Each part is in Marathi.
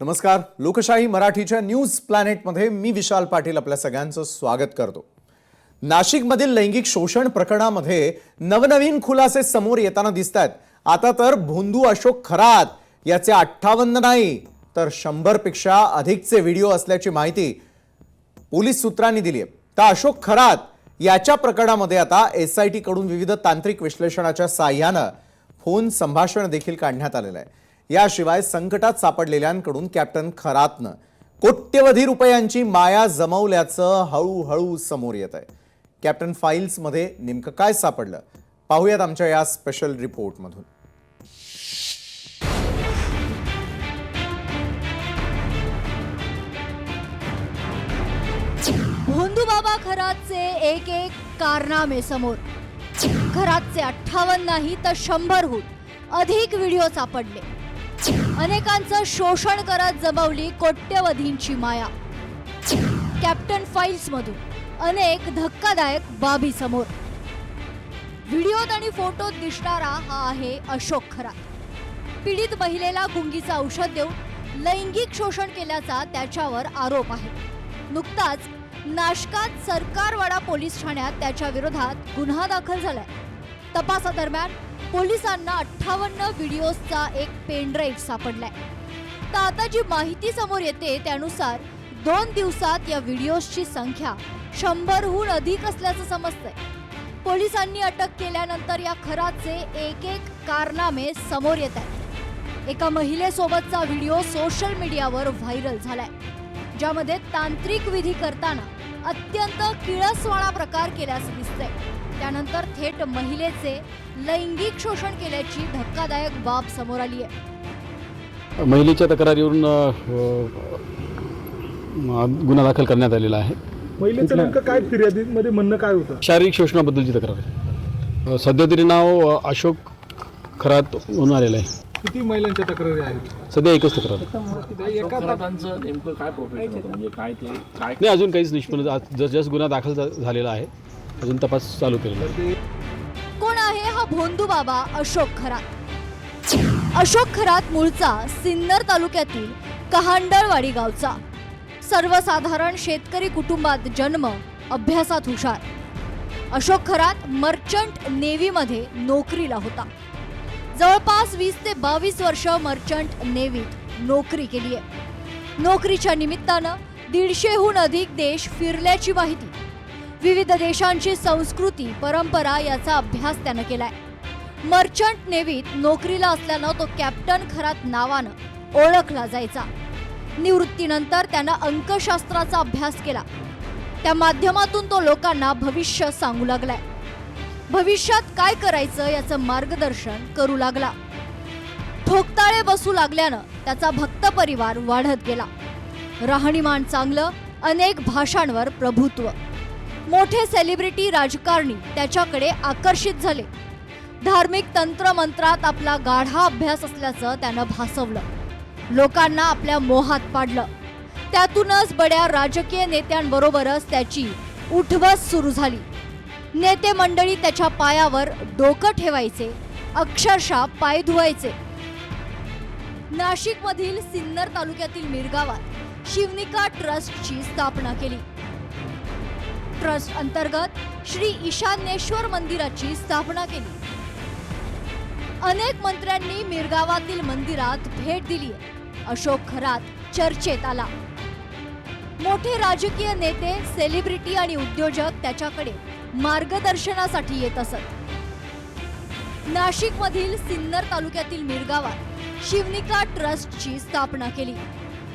नमस्कार. लोकशाही मराठीच्या न्यूज प्लॅनेटमध्ये मी विशाल पाटील आपल्या सगळ्यांचं स्वागत करतो. नाशिकमधील लैंगिक शोषण प्रकरणामध्ये नवनवीन खुलासे समोर येताना दिसतात. आता तर भोंदू अशोक खरात याचे 58 नाही तर 100 पेक्षा अधिकचे व्हिडिओ असल्याची माहिती पोलीस सूत्रांनी दिली आहे. तर अशोक खरात याच्या प्रकरणामध्ये आता SIT कडून विविध तांत्रिक विश्लेषणाच्या साहाय्याने फोन संभाषण देखील काढण्यात आलेलं आहे. याशिवाय संकटात सापडलेल्यांकडून कॅप्टन खरातनं कोट्यवधी रुपयांची माया जमवल्याचं हळूहळू समोर येत आहे. कॅप्टन फाइल्स मध्ये नेमकं काय सापडलं पाहूयात आमच्या या स्पेशल रिपोर्टमधून. भोंदू बाबा खरातचे एक एक कारनामे समोर. खरातचे 58 नाही तर 100हून अधिक व्हिडिओ सापडले. अनेकांचं शोषण करत जमवली कोट्यवधींची माया. कॅप्टन फाइल्स मधून अनेक धक्कादायक बाबी समोर. व्हिडिओत आणि फोटोत दिसणारा हा आहे अशोक खरात. पीडित महिलेला गुंगीचं औषध देऊन लैंगिक शोषण केल्याचा त्याच्यावर आरोप आहे. नुकताच नाशकात सरकारवाडा पोलीस ठाण्यात त्याच्या विरोधात गुन्हा दाखल झालाय. तपासादरम्यान पोलिसांना 58 व्हिडिओजचा एक पेनड्राईव्ह सापडलाय. तर आता जी माहिती समोर येते त्यानुसार 2 दिवसात या व्हिडिओजची संख्या 100हून अधिक असल्याचं समजतंय. पोलिसांनी अटक केल्यानंतर या खरातचे एक एक कारनामे समोर येत आहेत. एका महिलेसोबतचा व्हिडिओ सोशल मीडियावर व्हायरल झालाय, ज्यामध्ये तांत्रिक विधी करताना अत्यंत किळसवाणा प्रकार केल्याचं दिसतंय. त्यानंतर थेट महिलेचे लैंगिक शोषण केल्याची धक्कादायक बाब समोर आली आहे. महिलेच्या तक्रारीवरून गुन्हा दाखल करण्यात आलेला आहे. महिलेचं नेमकं काय फिर्यादीमध्ये म्हणणं काय होतं? शारीरिक शोषणाबद्दलची तक्रार आहे. सध्या तरी नाव अशोक खरात म्हणून आलेलं आहे. किती महिलांच्या तक्रारी आहेत? सध्या एकच तक्रार आहे. नेमकं काय प्रोफेशन होतं, म्हणजे काय ते काय नाही, अजून काहीच निष्पन्न. जस्ट गुन्हा दाखल झालेला आहे, अजून तपास चालू केलेला आहे. कोण आहे हा भोंदू बाबा अशोक खरात? अशोक खरात मूळचा सिन्नर तालुक्यातील कहांडळवाडी गावचा. सर्वसाधारण शेतकरी कुटुंबात जन्म, अभ्यासात हुशार. अशोक खरात मर्चंट नेव्हीमध्ये नोकरीला होता. जवळपास 20 ते 22 वर्ष मर्चंट नेव्हीत नोकरी केली आहे. नोकरीच्या निमित्तानं 150हून अधिक देश फिरल्याची माहिती. विविध देशांची संस्कृती, परंपरा याचा अभ्यास त्यानं केलाय. मर्चंट नेव्हीत नोकरीला असल्यानं तो कॅप्टन खरात नावानं ओळखला जायचा. निवृत्तीनंतर त्यानं अंकशास्त्राचा अभ्यास केला. त्या माध्यमातून तो लोकांना भविष्य सांगू लागलाय. भविष्यात काय करायचं याचं मार्गदर्शन करू लागला. ठोकताळे बसू लागल्यानं त्याचा भक्त परिवार वाढत गेला. राहणीमान चांगलं, अनेक भाषांवर प्रभुत्व. मोठे सेलिब्रिटी राजकारणी त्याच्याकडे आकर्षित झाले. धार्मिक तंत्रमंत्रात आपला गाढा अभ्यास असल्याचं त्यानं भासवलं. लोकांना आपल्या मोहात पाडलं. त्यातूनच बड्या राजकीय नेत्यांबरोबरच त्याची उठबस सुरू झाली. नेते मंडळी त्याच्या पायावर डोकं ठेवायचे, अक्षरशः पाय धुवायचे. नाशिकमधील सिन्नर तालुक्यातील मिरगावात शिवनिका ट्रस्टची स्थापना केली. ट्रस्ट अंतर्गत श्री ईशान्येश्वर मंदिराची स्थापना केली. अनेक मंत्र्यांनी मिरगावातील मंदिरात भेट दिली. अशोक खरात चर्चेत आला. मोठे राजकीय नेते, सेलिब्रिटी आणि उद्योजक त्याच्याकडे मार्गदर्शनासाठी येत असत. नाशिकमधील सिन्नर तालुक्यातील मिरगावात शिवनिका ट्रस्टची स्थापना केली.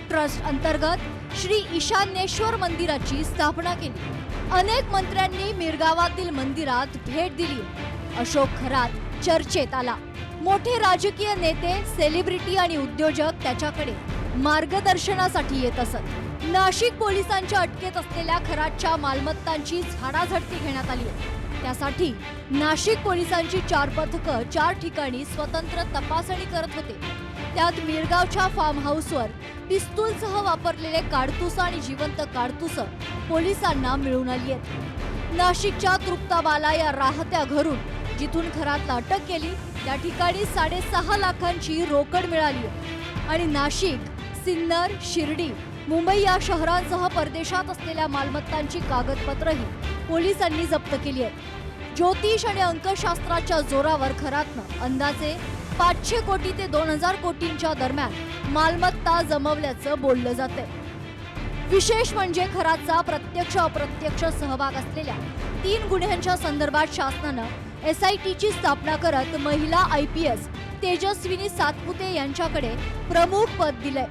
ट्रस्ट अंतर्गत श्री ईशान्येश्वर मंदिराची स्थापना केली. अनेक मंत्र्यांनी मिरगावातील मंदिरात भेट दिली. अशोक खरात चर्चेत आला. मोठे राजकीय नेते, सेलिब्रिटी आणि उद्योजक त्याच्याकडे मार्गदर्शनासाठी येत असत. नाशिक पोलिसांच्या अटकेत असलेल्या खरातच्या मालमत्तांची झाडाझडती घेण्यात आली. त्यासाठी नाशिक पोलिसांची 4 पथकं 4 ठिकाणी स्वतंत्र तपासणी करत होते. त्यात मिरगावच्या फार्म हाऊसवर पिस्तूलसह वापरलेले काडतूस आणि जिवंत काडतूस पोलिसांना मिळून आली आहेत. नाशिकच्या तृप्ताबाला या राहत्या घरून जिथून खरातला अटक केली त्या ठिकाणी 6.5 लाखांची रोकड मिळाली आणि नाशिक सिन्नर, शिर्डी, मुंबई या शहरांसह परदेशात असलेल्या मालमत्तांची कागदपत्रही पोलिसांनी जप्त केली आहेत. ज्योतिष आणि अंकशास्त्राच्या जोरावर खरातनं अंदाजे 500 कोटी ते 2000 कोटींच्या दरम्यान मालमत्ता जमवल्याचं बोललं जातंय. विशेष म्हणजे खरातचा प्रत्यक्ष अप्रत्यक्ष सहभाग असलेल्या 3 गुन्ह्यांच्या संदर्भात शासनानं SITची स्थापना करत महिला IPS तेजस्विनी सातपुते यांच्याकडे प्रमुख पद दिलंय.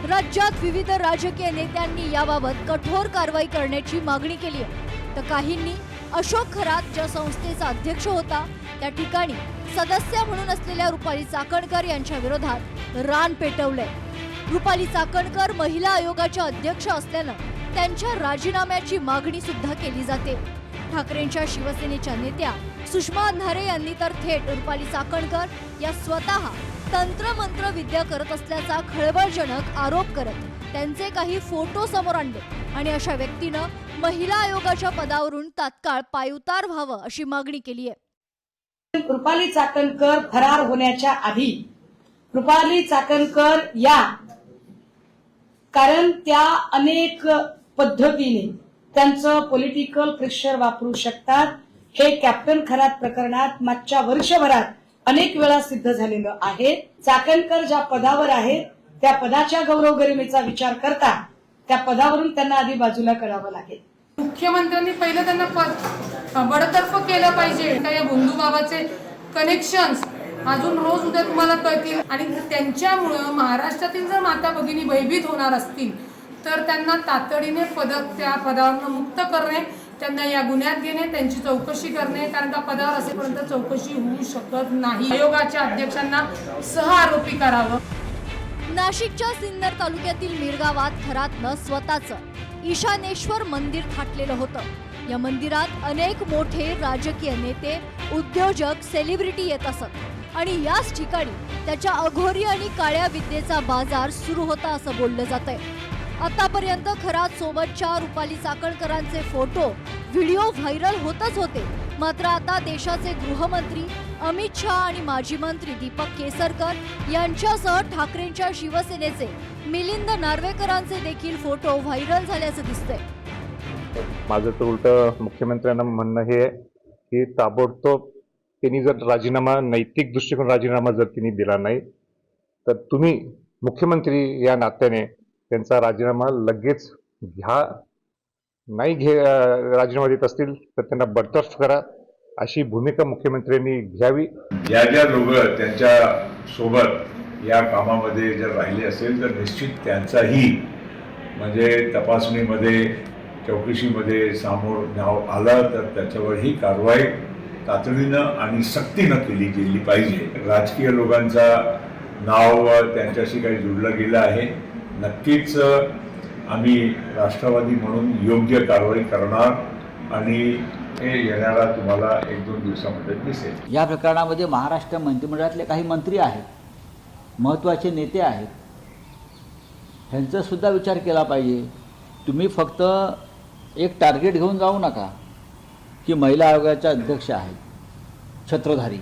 राज्यात विविध राजकीय नेत्यांनी याबाबत कठोर कारवाई करण्याची मागणी केली आहे, तर काहींनी अशोक खरात ज्या संस्थेचा अध्यक्ष होता त्या ठिकाणी सदस्य म्हणून असलेल्या रुपाली चाकणकर यांच्या विरोधात रान पेटवलंय. रुपाली चाकणकर महिला आयोगाच्या अध्यक्ष असल्यानं त्यांच्या राजीनाम्याची मागणी सुद्धा केली जाते. ठाकरेंच्या शिवसेनेच्या नेत्या सुषमा अंधारे यांनी तर थेट रुपाली चाकणकर या स्वतः तंत्रमंत्र विद्या करत असल्याचा खळबळजनक आरोप करत त्यांचे काही फोटो समोर आणले आणि अशा व्यक्तीनं महिला आयोगाच्या पदावरून तात्काळ पायउतार व्हावं अशी मागणी केली आहे. रुपाली चाकणकर फरार होण्याच्या आधी रुपाली चाकणकर या कारण त्या अनेक पद्धतीने त्यांचं पॉलिटिकल प्रेशर वापरू शकतात. हे कॅप्टन खरात प्रकरणात मागच्या वर्षभरात अनेक वेळा सिद्ध झालेलं आहे. चाकणकर ज्या पदावर आहेत त्या पदाच्या गौरव गरिमेचा विचार करता त्या पदावरून त्यांना आधी बाजूला करावं लागेल. मुख्यमंत्र्यांनी पहिलं त्यांना बडतर्फ केलं पाहिजे. या भोंदू बाबाचे कनेक्शन्स अजून रोज उद्या तुम्हाला कळतील आणि त्यांच्यामुळं महाराष्ट्रातील जर माता भगिनी भयभीत होणार असतील तर त्यांना तातडीने त्या पदावरून मुक्त करणे, त्यांना या गुन्ह्यात घेणे, त्यांची चौकशी करणे, कारण का पदावर असेपर्यंत चौकशी होऊ शकत नाही. आयोगाच्या अध्यक्षांना सह आरोपी करावं. नाशिकच्या सिन्नर तालुक्यातील मिरगावात खरातनं स्वतःचं ईशानेश्वर मंदिर थाटलेलं होतं. या मंदिरात अनेक मोठे राजकीय नेते, उद्योजक, सेलिब्रिटी येत असत आणि याच ठिकाणी त्याच्या अघोरी आणि काळ्या विद्येचा बाजार सुरू होता असं बोललं जातंय. आतापर्यंत खरात सोबतच्या रुपाली चाकणकरांचे फोटो, व्हिडिओ व्हायरल होतच होते. मात्र आता देशाचे गृहमंत्री अमित शहा आणि माजी मंत्री दीपक केसरकर यांच्यासह ठाकरेंच्या शिवसेनेचे मिलिंद नार्वेकरांचे देखील फोटो व्हायरल झाल्याचं दिसतंय. माझं तर उलट मुख्यमंत्र्यांना म्हणणं हे आहे की ताबडतोब त्यांनी जर राजीनामा, नैतिक दृष्टिकोन राजीनामा जर त्यांनी दिला नाही तर तुम्ही मुख्यमंत्री या नात्याने त्यांचा राजीनामा लगेच घ्या. नाही राजीनामा देत असतील तर त्यांना बडतर्फ करा, अशी भूमिका मुख्यमंत्र्यांनी घ्यावी. ज्या ज्या लोक त्यांच्या सोबत या कामामध्ये जर राहिले असेल तर निश्चित त्यांचाही म्हणजे तपासणीमध्ये, चौकशीमध्ये समोर नाव आलं तर त्याच्यावर ही कारवाई तातडीनं आणि सक्तीनं केली गेली पाहिजे. राजकीय लोकांचा नाव त्यांच्याशी काही जोडलं गेलं आहे. नक्कीच आम्ही राष्ट्रवादी म्हणून योग्य कारवाई करणार आणि हे येणारा तुम्हाला 1-2 दिवसामध्ये दिसेल. या प्रकरणामध्ये महाराष्ट्र मंत्रिमंडळातले काही मंत्री आहेत, महत्त्वाचे नेते आहेत, ह्यांचा सुद्धा विचार केला पाहिजे. तुम्ही फक्त एक टार्गेट घेऊन जाऊ नका की महिला आयोगाच्या अध्यक्ष आहेत छत्रधारी.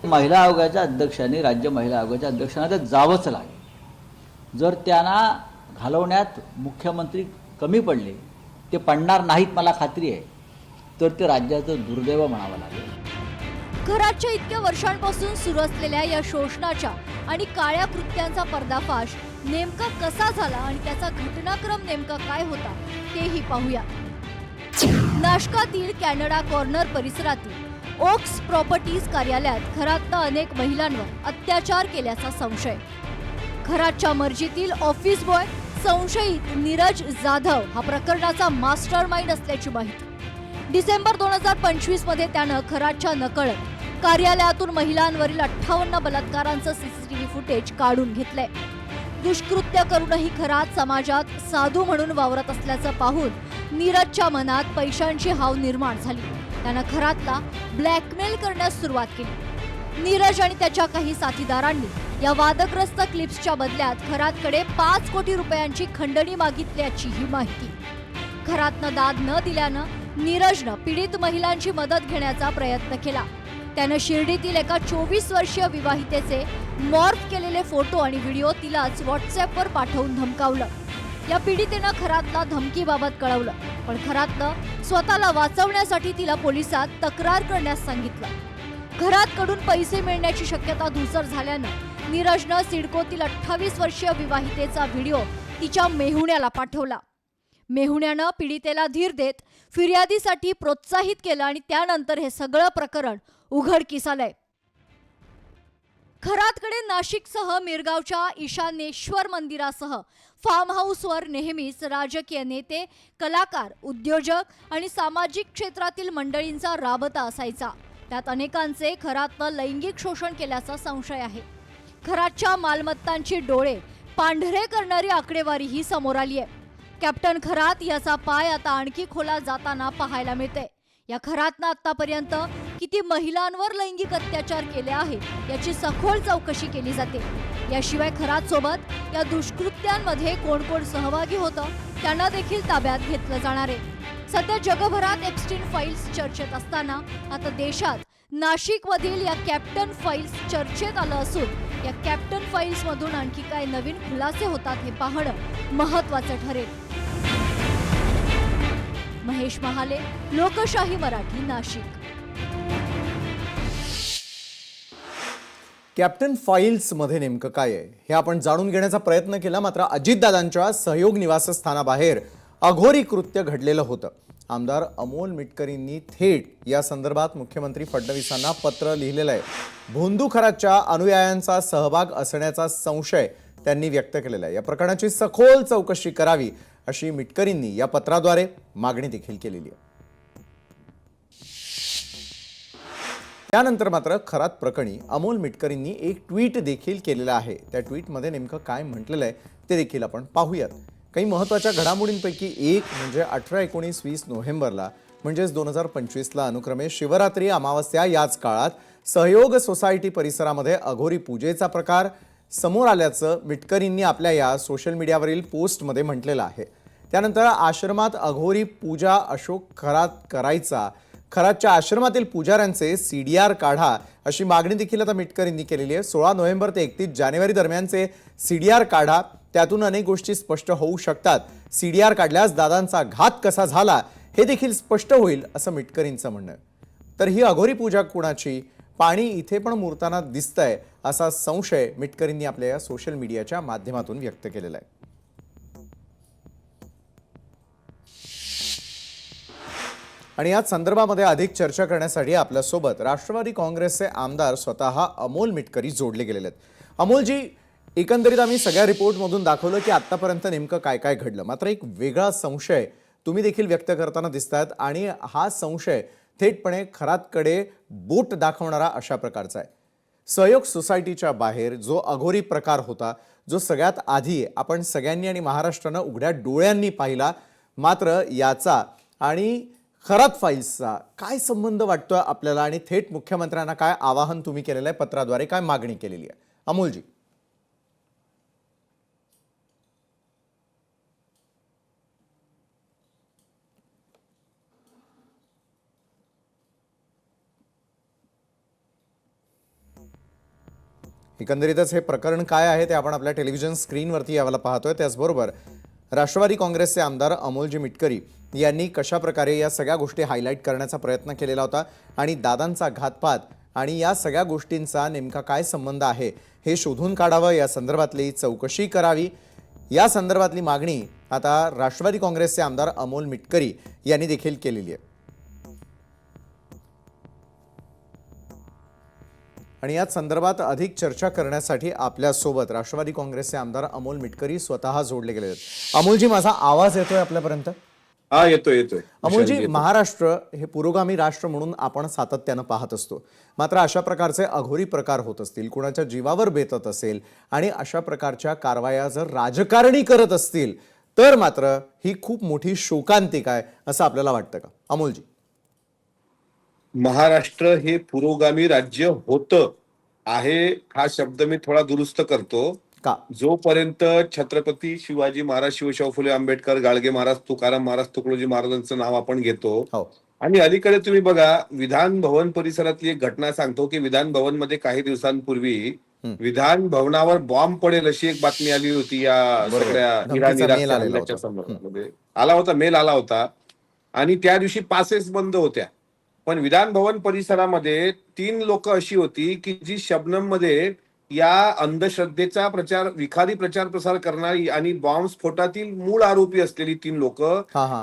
महिला आयोगाच्या अध्यक्षांनी, राज्य महिला आयोगाच्या अध्यक्षांना तर जावंच लागेल. जर त्यांना घालवण्यात मुख्यमंत्री कमी पडले, ते पडणार नाहीत मला खात्री आहे, तर ते राज्याचं दुर्दैव म्हणावं लागेल. खरातच्या इतक्या वर्षांपासून सुरू असलेल्या या शोषणाच्या आणि काळ्या कृत्यांचा पर्दाफाश नेमका कसा झाला आणि त्याचा घटनाक्रम नेमका काय होता तेही पाहूया. नाशकातील कॅनडा कॉर्नर परिसरातील ओक्स प्रॉपर्टीज कार्यालयात खरातनं अनेक महिलांवर अत्याचार केल्याचा संशय. खरातच्या मर्जीतील ऑफिस बॉय संशयित नीरज जाधव हा प्रकरणाचा मास्टर माइंड असल्याची माहिती. डिसेंबर 2025 मध्ये त्यानं खरातच्या नकळत कार्यालयातून महिलांवरील 58 बलात्कारांचं CCTV फुटेज काढून घेतलंय. दुष्कृत्य करूनही खरात समाजात साधू म्हणून वावरत असल्याचं पाहून नीरजच्या मनात पैशांची हाव निर्माण झाली. त्यानं खरातला ब्लॅकमेल करण्यास सुरुवात केली. नीरज आणि त्याच्या काही साथीदारांनी या वादग्रस्त क्लिप्सच्या बदल्यात खरातकडे 5 कोटी रुपयांची खंडणी मागितल्याची ही माहिती. खरातनं दाद न दिल्यानं नीरजनं पीडित महिलांची मदत घेण्याचा प्रयत्न केला. त्यानं शिर्डीतील एका 24 वर्षीय विवाहितेचे मॉर्फ केलेले फोटो आणि व्हिडिओ तिलाच व्हॉट्सअपवर पाठवून धमकावलं. या पीडितेनं खरातला धमकीबाबत कळवलं, पण खरातनं स्वतःला वाचवण्यासाठी तिला पोलिसात तक्रार करण्यास सांगितलं. खरातकडून पैसे मिळण्याची शक्यता धूसर झाल्यानं नीरजनं सिडकोतील 28 वर्षीय विवाहितेचा व्हिडिओ तिच्या मेहुण्याला पाठवला. मेहुण्यानं पीडितेला धीर देत फिर्यादीसाठी प्रोत्साहित केलं आणि त्यानंतर हे सगळं प्रकरण उघडकीस आलंय. खरातकडे नाशिकसह मिरगावच्या ईशानेश्वर मंदिरासह फार्म हाऊसवर नेहमीच राजकीय नेते, कलाकार, उद्योजक आणि सामाजिक क्षेत्रातील मंडळींचा राबता असायचा. त्यात अनेकांचे खरातनं लैंगिक शोषण केल्याचा संशय आहे. खरातच्या मालमत्तांची डोळे पांढरे करणारी आकडेवारीही समोर आली आहे. कॅप्टन खरात याचा पाय आता आणखी खोलात जाताना पाहायला मिळते. या खरातनं आतापर्यंत किती महिलांवर लैंगिक अत्याचार केले आहेत याची सखोल चौकशी केली जाते. याशिवाय खरात सोबत या दुष्कृत्यांमध्ये कोण कोण सहभागी होतं त्यांना देखील ताब्यात घेतलं जाणार आहे. सध्या जगभरात एप्स्टीन फाईल्स चर्चेत असताना आता देशात नाशिकमधील या कॅप्टन फाईल्स चर्चेत आलं असून या कॅप्टन फाईल्स मधून आणखी काय नवीन खुलासे होतात हे पाहणं महत्त्वाचं ठरेल. महेश महाले, लोकशाही मराठी, नाशिक. कॅप्टन फाईल्स मध्ये नेमकं काय आहे हे आपण जाणून घेण्याचा प्रयत्न केला, मात्र अजितदादांच्या सहयोग निवासस्थानाबाहेर अघोरी कृत्य घडलेलं होतं. आमदार अमोल मिटकरींनी थेट या संदर्भात मुख्यमंत्री फडणवीसांना पत्र लिहिलेलं आहे. भोंदू खरातच्या अनुयायांचा सहभाग असण्याचा संशय त्यांनी व्यक्त केलेला आहे. या प्रकरणाची सखोल चौकशी करावी अशी मिटकरींनी या पत्राद्वारे मागणी देखील केलेली आहे. त्यानंतर मात्र खरात प्रकरणी अमोल मिटकरींनी एक ट्विट देखील केलेलं आहे. त्या ट्विटमध्ये नेमकं काय म्हटलेलं आहे ते देखील आपण पाहूयात. काही महत्त्वाच्या घडामोडींपैकी एक म्हणजे 18, 19, 20 नोव्हेंबरला म्हणजेच 2025ला अनुक्रमे शिवरात्री, अमावस्या याच काळात सहयोग सोसायटी परिसरामध्ये अघोरी पूजेचा प्रकार समोर आल्याचं मिटकरींनी आपल्या या सोशल मीडियावरील पोस्टमध्ये म्हटलेलं आहे. त्यानंतर आश्रमात अघोरी पूजा अशोक खरात करायचा, खरातच्या आश्रमातील पुजाऱ्यांचे CDR काढा अशी मागणी देखील आता मिटकरींनी केलेली आहे. 16 नोव्हेंबर ते 31 जानेवारी दरम्यानचे CDR काढा, त्यातून अनेक गोष्टी स्पष्ट होऊ शकतात. CDR काढल्यास दादांचा घात कसा झाला हे देखील स्पष्ट होईल असं मिटकरींचं म्हणणं आहे. तर ही अघोरी पूजा कुणाची, पाणी इथे पण मुरताना दिसतंय असा संशय मिटकरींनी आपल्या या सोशल मीडियाच्या माध्यमातून व्यक्त केलेला आहे. आणि याच संदर्भामध्ये अधिक चर्चा करण्यासाठी आपल्यासोबत राष्ट्रवादी काँग्रेसचे आमदार स्वतः अमोल मिटकरी जोडले गेलेले आहेत. अमोलजी, एकंदरीत आम्ही सगळ्या रिपोर्टमधून दाखवलं की आतापर्यंत नेमकं काय काय घडलं, मात्र एक वेगळा संशय तुम्ही देखील व्यक्त करताना दिसतात आणि हा संशय थेटपणे खरातकडे बोट दाखवणारा अशा प्रकारचा आहे. सहयोग सोसायटीच्या बाहेर जो अघोरी प्रकार होता, जो सगळ्यात आधी आपण सगळ्यांनी आणि महाराष्ट्रानं उघड्या डोळ्यांनी पाहिला, मात्र याचा आणि खरात फाईल्सचा काय संबंध वाटतोय आपल्याला आणि थेट मुख्यमंत्र्यांना काय आवाहन तुम्ही केलेलं आहे, पत्राद्वारे काय मागणी केलेली आहे? अमोलजी. एकंदरीतच हे प्रकरण काय आहे ते आपण आपल्या टेलिव्हिजन स्क्रीनवरती यावेळेला पाहतोय. त्याचबरोबर राष्ट्रवादी काँग्रेसचे आमदार अमोलजी मिटकरी यांनी कशा प्रकारे या सगळ्या गोष्टी हायलाईट करण्याचा प्रयत्न केलेला होता आणि दादांचा घातपात आणि या सगळ्या गोष्टींचा नेमका काय संबंध आहे हे शोधून काढावं, या संदर्भातली चौकशी करावी, या संदर्भातली मागणी आता राष्ट्रवादी काँग्रेसचे आमदार अमोल मिटकरी यांनी देखील केलेली आहे. आणि या संदर्भात अधिक चर्चा करण्यासाठी आपल्यासोबत राष्ट्रवादी काँग्रेसचे आमदार अमोल मिटकरी स्वतः जोडले गेले आहेत. अमोलजी, माझा आवाज येतोय आपल्यापर्यंत? हा, येतोय. अमोलजी, महाराष्ट्र हे पुरोगामी राष्ट्र म्हणून आपण सातत्यानं पाहत असतो, मात्र अशा प्रकारचे अघोरी प्रकार होत असतील, कुणाच्या जीवावर बेतत असेल आणि अशा प्रकारच्या कारवाया जर राजकारणी करत असतील तर मात्र ही खूप मोठी शोकांतिका आहे असं आपल्याला वाटतं का अमोलजी? महाराष्ट्र हे पुरोगामी राज्य होतं आहे हा शब्द मी थोडा दुरुस्त करतो. का? जोपर्यंत छत्रपती शिवाजी महाराज, शिवशाहू फुले आंबेडकर, गाडगे महाराज, तुकाराम महाराज, तुकडोजी महाराजांचं नाव आपण घेतो. आणि अलीकडे तुम्ही बघा, विधान भवन परिसरातली एक घटना सांगतो की विधान भवन मध्ये काही दिवसांपूर्वी विधान भवनावर बॉम्ब पडेल अशी एक बातमी आली होती या सगळ्या धमकीचा इराणी मेल आलेला हल्ल्याच्या होता. संदर्भामध्ये आला होता, मेल आला होता आणि त्या दिवशी पासेस बंद होत्या. पण विधान भवन परिसरामध्ये 3 लोक अशी होती की जी शबनम मध्ये या अंधश्रद्धेचा प्रचार, विखारी प्रचार प्रसार करणारी आणि बॉम्ब स्फोटातील मूळ आरोपी असलेली 3 लोक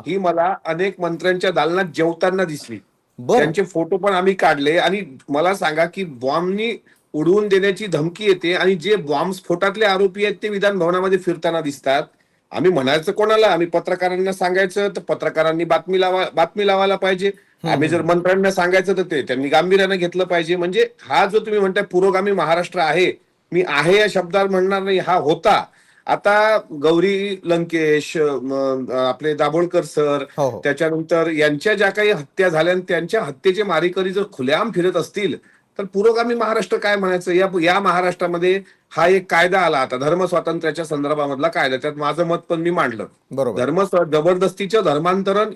ही मला अनेक मंत्र्यांच्या दालनात जेवताना दिसली. त्यांचे फोटो पण आम्ही काढले. आणि मला सांगा की बॉम्बनी उडवून देण्याची धमकी येते आणि जे बॉम्ब स्फोटातले आरोपी आहेत ते विधान भवनामध्ये फिरताना दिसतात. आम्ही म्हणायचं कोणाला? आम्ही पत्रकारांना सांगायचं तर पत्रकारांनी बातमी लावायला पाहिजे. आम्ही जर मंत्र्यांना सांगायचं तर ते त्यांनी गांभीर्याने घेतलं पाहिजे. म्हणजे हा जो तुम्ही म्हणताय पुरोगामी महाराष्ट्र आहे, मी आहे या शब्दावर म्हणणार नाही, हा होता. आता गौरी लंकेश, आपले दाभोळकर सर, त्याच्यानंतर यांच्या ज्या काही हत्या झाल्या त्यांच्या हत्येचे मारेकरी जर खुलेआम फिरत असतील तर पुरोगामी महाराष्ट्र काय म्हणायचं? या महाराष्ट्रामध्ये हा एक कायदा आला आता धर्म स्वातंत्र्याच्या संदर्भामधला कायदा, त्यात माझं मत पण मी मांडलं. जबरदस्तीचं धर्मांतरण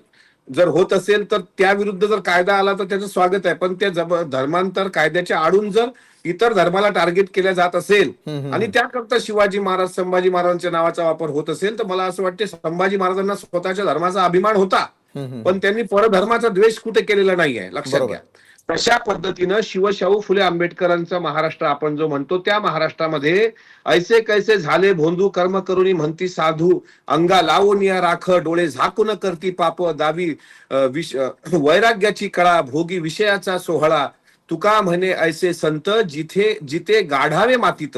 जर होत असेल तर त्याविरुद्ध जर कायदा आला तर त्याचं स्वागत आहे. पण त्या धर्मांतर कायद्याच्या आडून जर इतर धर्माला टार्गेट केल्या जात असेल आणि त्याकरता शिवाजी महाराज, संभाजी महाराजांच्या नावाचा वापर होत असेल तर मला असं वाटतं संभाजी महाराजांना स्वतःच्या धर्माचा अभिमान होता, पण त्यांनी परधर्माचा द्वेष कुठे केलेला नाहीये, लक्षात घ्या. तशा पद्धतीनं शिवशाहू फुले आंबेडकरांचा महाराष्ट्र आपण जो म्हणतो त्या महाराष्ट्रामध्ये ऐसे कैसे झाले भोंदू कर्म करुणी म्हणती साधू, अंगा लावून या राख डोळे झाकून करती पाप दावी, वैराग्याची कळा भोगी विषयाचा सोहळा, तुका म्हणे ऐसे संत जिथे जिथे गाढावे मातीत.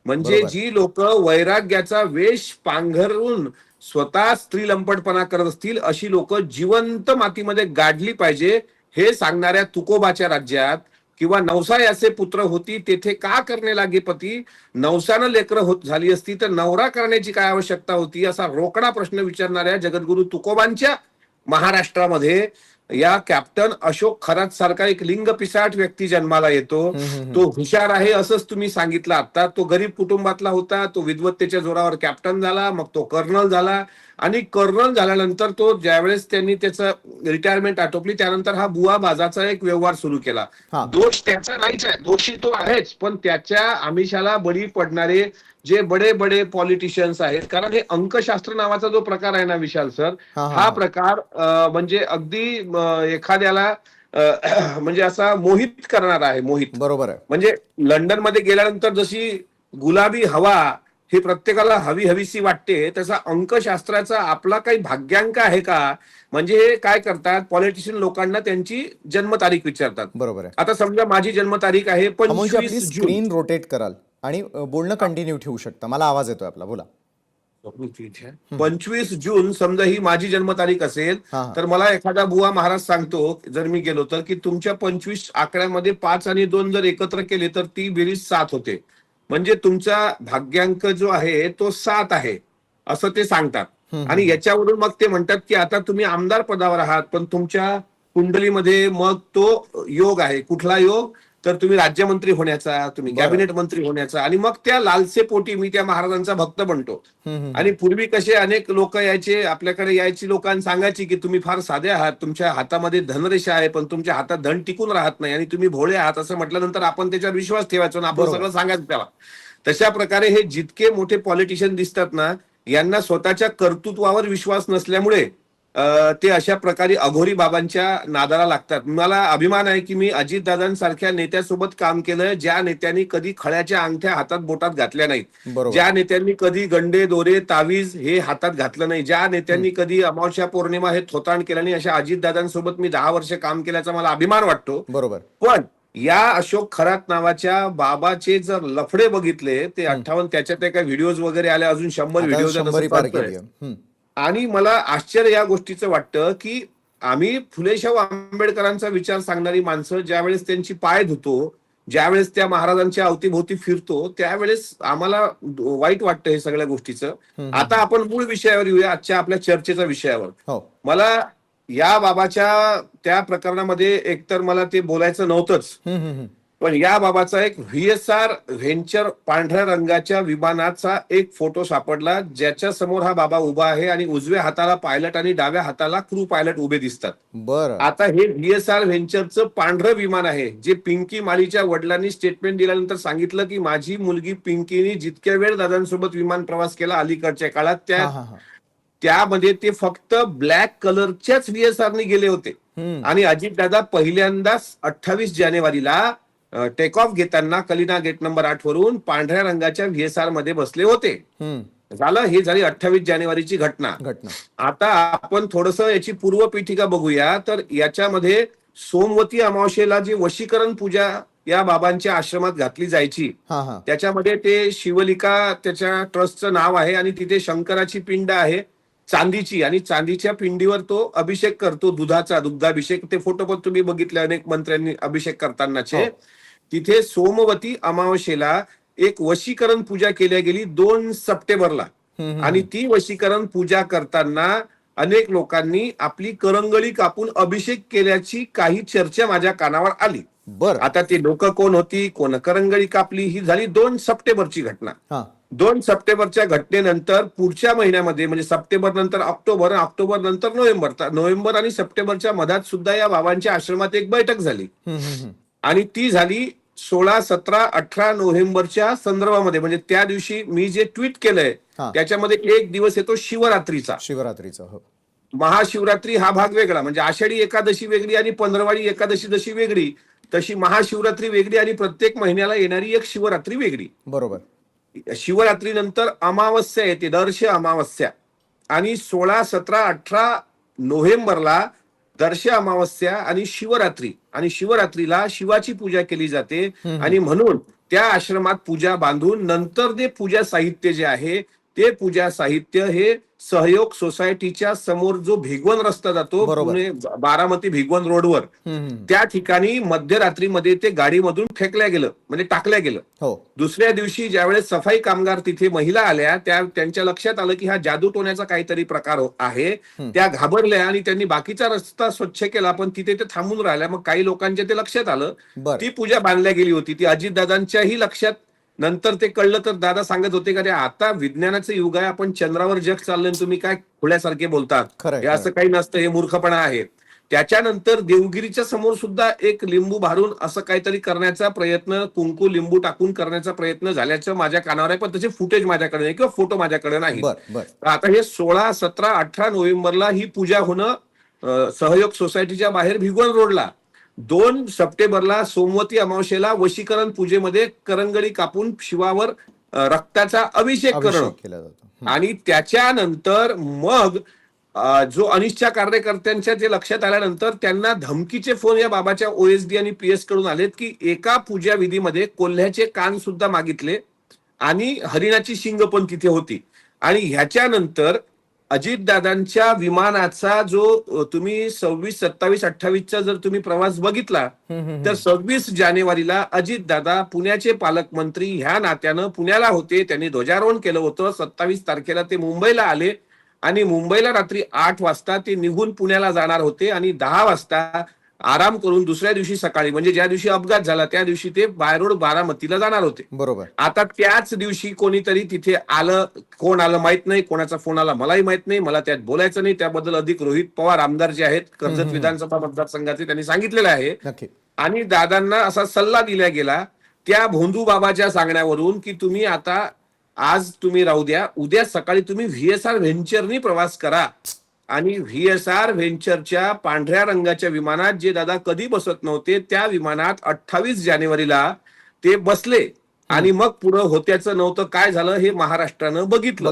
म्हणजे जी लोक वैराग्याचा वेश पांघरून स्वतः स्त्री लंपटपणा करत असतील अशी लोक जिवंत मातीमध्ये गाडली पाहिजे हे सांगणाऱ्या तुकोबाच्या राज्यात किंवा नवसा याचे पुत्र होती तेथे का करणे लागे पती, नवसानं लेकरं होत झाली असती तर नवरा करण्याची काय आवश्यकता होती, असा रोकडा प्रश्न विचारणाऱ्या जगद्गुरु तुकोबांच्या महाराष्ट्रामध्ये या कॅप्टन अशोक खरात सारखा एक लिंग पिसाट व्यक्ती जन्माला येतो. तो हुशार आहे असंच तुम्ही सांगितलं आता. तो गरीब कुटुंबातला होता, तो विद्वत्तेच्या जोरावर कॅप्टन झाला, मग तो कर्नल झाला आणि कर्नल झाल्यानंतर तो ज्यावेळेस त्यांनी त्याचं रिटायरमेंट आटोपली त्यानंतर हा बुवा बाजाचा एक व्यवहार सुरू केला. दोष त्याचा नाहीच आहे, दोषी तो आहेच, पण त्याच्या आमिषाला बळी पडणारे जे बडे बडे पॉलिटिशियन्स आहेत, कारण हे अंकशास्त्र नावाचा जो प्रकार आहे ना विशाल सर, हा प्रकार म्हणजे अगदी एखाद्याला म्हणजे असा मोहित करणारा आहे, मोहित. बरोबर आहे. म्हणजे लंडनमध्ये गेल्यानंतर जशी गुलाबी हवा ही प्रत्येकाला हवी हवीसी वाटते, तसा अंकशास्त्राचा आपला काही भाग्यांक आहे का? म्हणजे हे काय करतात पॉलिटिशियन, लोकांना त्यांची जन्मतारीख विचारतात. बरोबर आहे. आता समजा माझी जन्मतारीख आहे 25 जून. स्क्रीन रोटेट कराल आणि बोलणं कंटिन्यू ठेवू शकता. मला आवाज येतोय आपला, बोला. 25 जून समजा ही माझी जन्मतारीख असेल तर मला एखादा बुवा महाराज सांगतो जर मी गेलो तर की तुमच्या 25 आकड्यामध्ये 5 आणि 2 जर एकत्र केले तर ती बेरीज 7 होते. म्हणजे तुमचा भाग्यांक जो आहे तो 7 आहे असं ते सांगतात. आणि याच्यावरून मग ते म्हणतात की आता तुम्ही आमदार पदावर आहात, पण तुमच्या कुंडलीमध्ये मग तो योग आहे. कुठला योग? तर तुम्ही राज्यमंत्री होण्याचा, तुम्ही कॅबिनेट मंत्री होण्याचा. आणि मग त्या लालसे पोटी मी त्या महाराजांचा भक्त बनतो. आणि पूर्वी कसे अनेक लोक यायचे आपल्याकडे, यायची लोकांना सांगायची की तुम्ही फार साधे आहात, तुमच्या हातामध्ये धनरेषा आहे पण तुमच्या हातात धन टिकून राहत नाही आणि तुम्ही भोळे आहात असं म्हटल्यानंतर आपण त्याच्यावर विश्वास ठेवायचो आणि आपण सगळं सांगायचं त्याला. तशा प्रकारे हे जितके मोठे पॉलिटिशियन दिसतात ना, यांना स्वतःच्या कर्तृत्वावर विश्वास नसल्यामुळे ते अशा प्रकारे अघोरी बाबांच्या नादाला लागतात. मला अभिमान आहे की मी अजितदादांसारख्या नेत्यासोबत काम केलं, ज्या नेत्यांनी कधी खळ्याच्या अंगठ्या हातात बोटात घातल्या नाहीत, ज्या नेत्यांनी कधी गंडे दोरे तावीज हे हातात घातलं नाही, ज्या नेत्यांनी कधी अमावस्या पौर्णिमा हे थोतांड केलं नाही, अशा अजितदादांसोबत मी 10 वर्ष काम केल्याचा मला अभिमान वाटतो. बरोबर. पण या अशोक खरात नावाच्या बाबाचे जर लफडे बघितले ते 58 त्याच्यात काही व्हिडिओज वगैरे आले, अजून 100 व्हिडिओ. आणि मला आश्चर्य या गोष्टीचं वाटतं की आम्ही फुलेशाहू आंबेडकरांचा विचार सांगणारी माणसं ज्यावेळेस त्यांची पाय धुतो, ज्यावेळेस त्या महाराजांच्या अवतीभोवती फिरतो, त्यावेळेस आम्हाला वाईट वाटतं हे सगळ्या गोष्टीचं. आता आपण मूळ विषयावर येऊया, आजच्या आपल्या चर्चेच्या विषयावर. मला या बाबाच्या त्या प्रकरणामध्ये एकतर मला ते बोलायचं नव्हतंच, पण या बाबाचा एक VSR व्हेंचर पांढऱ्या रंगाच्या विमानाचा एक फोटो सापडला, ज्याच्या समोर हा बाबा उभा आहे आणि उजव्या हाताला पायलट आणि डाव्या हाताला क्रू पायलट उभे दिसतात. बरं. आता हे VSR व्हेंचरचं पांढरं विमान आहे, जे पिंकी मालीच्या वडिलांनी स्टेटमेंट दिल्यानंतर सांगितलं की माझी मुलगी पिंकीने जितक्या वेळ दादांसोबत विमान प्रवास केला अलीकडच्या काळात त्यामध्ये ते फक्त ब्लॅक कलरच्याच VSRने गेले होते. आणि अजितदादा पहिल्यांदाच 28 जानेवारीला टेक ऑफ घेताना कलिना गेट नंबर 8 वरून पांढऱ्या रंगाच्या VSR मध्ये बसले होते. झालं, हे झाली 28 जानेवारीची घटना. आता आपण थोडस याची पूर्वपीठिका बघूया. तर याच्यामध्ये सोमवती अमावस्येला जी वशीकरण पूजा या बाबांच्या आश्रमात घातली जायची, त्याच्यामध्ये ते शिवलिका त्याच्या ट्रस्टचं नाव आहे आणि तिथे शंकराची पिंड आहे चांदीची, आणि चांदीच्या पिंडीवर तो अभिषेक करतो, दुग्धाभिषेक. ते फोटो पण तुम्ही बघितले अनेक मंत्र्यांनी अभिषेक करतानाचे. तिथे सोमवती अमावस्येला एक वशीकरण पूजा केली गेली 2 सप्टेंबरला, आणि ती वशीकरण पूजा करताना अनेक लोकांनी आपली करंगळी कापून अभिषेक केल्याची काही चर्चा माझ्या कानावर आली. आता ती लोक कोण होती, कोण करंगळी कापली, ही झाली 2 सप्टेंबरची घटना. 2 सप्टेंबरच्या घटनेनंतर पुढच्या महिन्यामध्ये म्हणजे सप्टेंबर नंतर ऑक्टोबर, ऑक्टोबर नंतर नोव्हेंबर आणि सप्टेंबरच्या मधात सुद्धा या बाबांच्या आश्रमात एक बैठक झाली, आणि ती झाली 16, 17, 18 नोव्हेंबरच्या संदर्भामध्ये. म्हणजे त्या दिवशी मी जे ट्विट केलंय त्याच्यामध्ये एक दिवस येतो शिवरात्रीचा. महाशिवरात्री हा भाग वेगळा, म्हणजे आषाढी एकादशी वेगळी आणि पंधरवाडी एकादशी जशी वेगळी, तशी महाशिवरात्री वेगळी आणि प्रत्येक महिन्याला येणारी एक शिवरात्री वेगळी. बरोबर. शिवरात्रीनंतर अमावस्या येते, दर्श अमावस्या, आणि 16, 17, 18 नोव्हेंबरला दर्श अमावस्या आणि शिवरात्री, आणि शिवरात्रीला शिवाची पूजा केली जाते. आणि म्हणून त्या आश्रमात पूजा बांधून नंतर ते पूजा साहित्य जे आहे ते पूजा साहित्य हे सहयोग सोसायटीच्या समोर जो भिगवण रस्ता जातो पुणे बारामती भिगवण रोडवर, त्या ठिकाणी मध्यरात्रीमध्ये ते गाडीमधून फेकल्या गेलं, म्हणजे टाकल्या गेलं. दुसऱ्या दिवशी ज्यावेळेस सफाई कामगार तिथे महिला आल्या, त्यांच्या लक्षात आलं की हा जादू टोण्याचा काहीतरी प्रकार आहे. त्या घाबरल्या आणि त्यांनी बाकीचा रस्ता स्वच्छ केला, पण तिथे ते थांबून राहिल्या. मग काही लोकांच्या ते लक्षात आलं, ती पूजा बांधल्या गेली होती. ती अजितदादांच्याही लक्षात नंतर ते कळलं, तर दादा सांगत होते का आता विज्ञानाचं युग आहे, आपण चंद्रावर जग चाललंय, तुम्ही काय खुल्यासारखे बोलतात, हे असं काही नसतं, हे मूर्खपणा आहे. त्याच्यानंतर देवगिरीच्या समोर सुद्धा एक लिंबू भारून असं काहीतरी करण्याचा प्रयत्न, कुंकू लिंबू टाकून करण्याचा प्रयत्न झाल्याचं माझ्या कानावर आहे, पण त्याचे फुटेज माझ्याकडे नाही किंवा फोटो माझ्याकडे नाही. आता हे 16, 17, 18 नोव्हेंबरला ही पूजा होणं सहयोग सोसायटीच्या बाहेर भिगवण रोडला. 2 सप्टेंबरला सोमवती अमावस्येला वशीकरण पूजेमध्ये करंगळी कापून शिवावर रक्ताचा अभिषेक करणं, आणि त्याच्यानंतर मग जो अनिष्टच्या कार्यकर्त्यांच्या जे लक्षात आल्यानंतर त्यांना धमकीचे फोन या बाबाच्या OSD आणि PS कडून आलेत की एका पूजा विधीमध्ये कोल्ह्याचे कान सुद्धा मागितले आणि हरिणाची शिंग पण तिथे होती. आणि ह्याच्यानंतर अजितदादांच्या विमानाचा जो तुम्ही 26, 27, 28चा जर तुम्ही प्रवास बघितला तर 26 जानेवारीला अजितदादा पुण्याचे पालकमंत्री ह्या नात्यानं पुण्याला होते, त्यांनी ध्वजारोहण केलं होतं. 27 तारखेला ते मुंबईला आले आणि मुंबईला रात्री 8 वाजता ते निघून पुण्याला जाणार होते आणि 10 वाजता आराम करून दुसऱ्या दिवशी सकाळी, म्हणजे ज्या दिवशी अपघात झाला त्या दिवशी ते बाय रोड बारामतीला जाणार होते. बरोबर. आता त्याच दिवशी कोणीतरी तिथे आलं, कोण आलं माहित नाही, कोणाचा फोन आला मलाही माहित नाही, मला त्यात बोलायचं नाही. त्याबद्दल अधिक रोहित पवार आमदार जे आहेत कर्जत विधानसभा मतदारसंघाचे, त्यांनी सांगितलेलं आहे. आणि दादांना असा सल्ला दिला गेला त्या भोंदू बाबाच्या सांगण्यावरून की तुम्ही आता आज तुम्ही राहू द्या, उद्या सकाळी तुम्ही VSR व्हेंचरनी प्रवास करा. आणि VSR व्हेंचरच्या पांढऱ्या रंगाच्या विमानात जे दादा कधी बसत नव्हते त्या विमानात 28 जानेवारीला ते बसले. आणि मग पुढं होत्याचं नव्हतं काय झालं हे महाराष्ट्रानं बघितलं.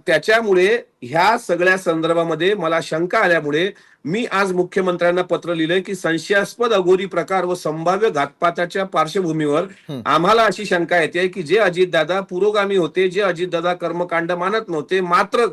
त्याच्यामुळे ह्या सगळ्या संदर्भामध्ये मला शंका आल्यामुळे मी आज मुख्यमंत्र्यांना पत्र लिहिलंय की संशयास्पद अघोरी प्रकार व संभाव्य घातपाताच्या पार्श्वभूमीवर आम्हाला अशी शंका येते की जे अजितदादा पुरोगामी होते, जे अजितदादा कर्मकांड मानत नव्हते, मात्र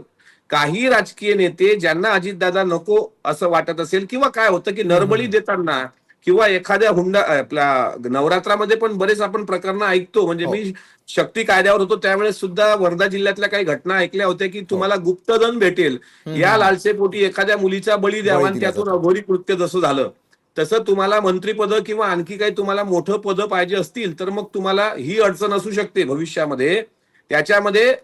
काही राजकीय नेते ज्यांना अजितदादा नको असं वाटत असेल, किंवा काय होतं की नरबळी देताना किंवा एखाद्या हुंडा आपल्या नवरात्रामध्ये पण बरेच आपण प्रकरण ऐकतो. म्हणजे मी शक्ती कायद्यावर होतो त्यावेळेस सुद्धा वर्धा जिल्ह्यातल्या काही घटना ऐकल्या होत्या की तुम्हाला गुप्तधन भेटेल या लालसेपोटी एखाद्या मुलीचा बळी द्यावा आणि त्यातून अघोरी कृत्य जसं झालं. तसं तुम्हाला मंत्रीपद किंवा आणखी काही तुम्हाला मोठं पद पाहिजे असतील तर मग तुम्हाला ही अडचण असू शकते भविष्यामध्ये. त्याच्यामध्ये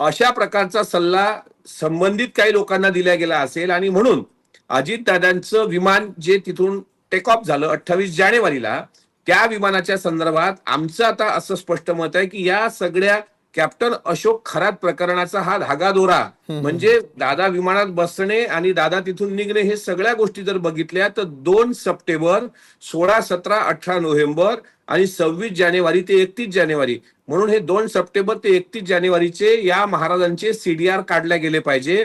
अशा प्रकारचा सल्ला संबंधित काही लोकांना दिला गेला असेल आणि म्हणून अजितदादांचं विमान जे तिथून टेक ऑफ झालं 28 जानेवारीला, त्या विमानाच्या संदर्भात आमचं आता असं स्पष्ट मत आहे की या सगळ्या कॅप्टन अशोक खरात प्रकरणाचा हा धागादोरा म्हणजे दादा विमानात बसणे आणि दादा तिथून निघणे हे सगळ्या गोष्टी जर बघितल्या तर 2 सप्टेंबर, 16, 17, 18 नोव्हेंबर आणि 26 जानेवारी ते 31 जानेवारी म्हणून हे 2 सप्टेंबर ते 31 जानेवारीचे या महाराजांचे सीडीआर काढले गेले पाहिजे.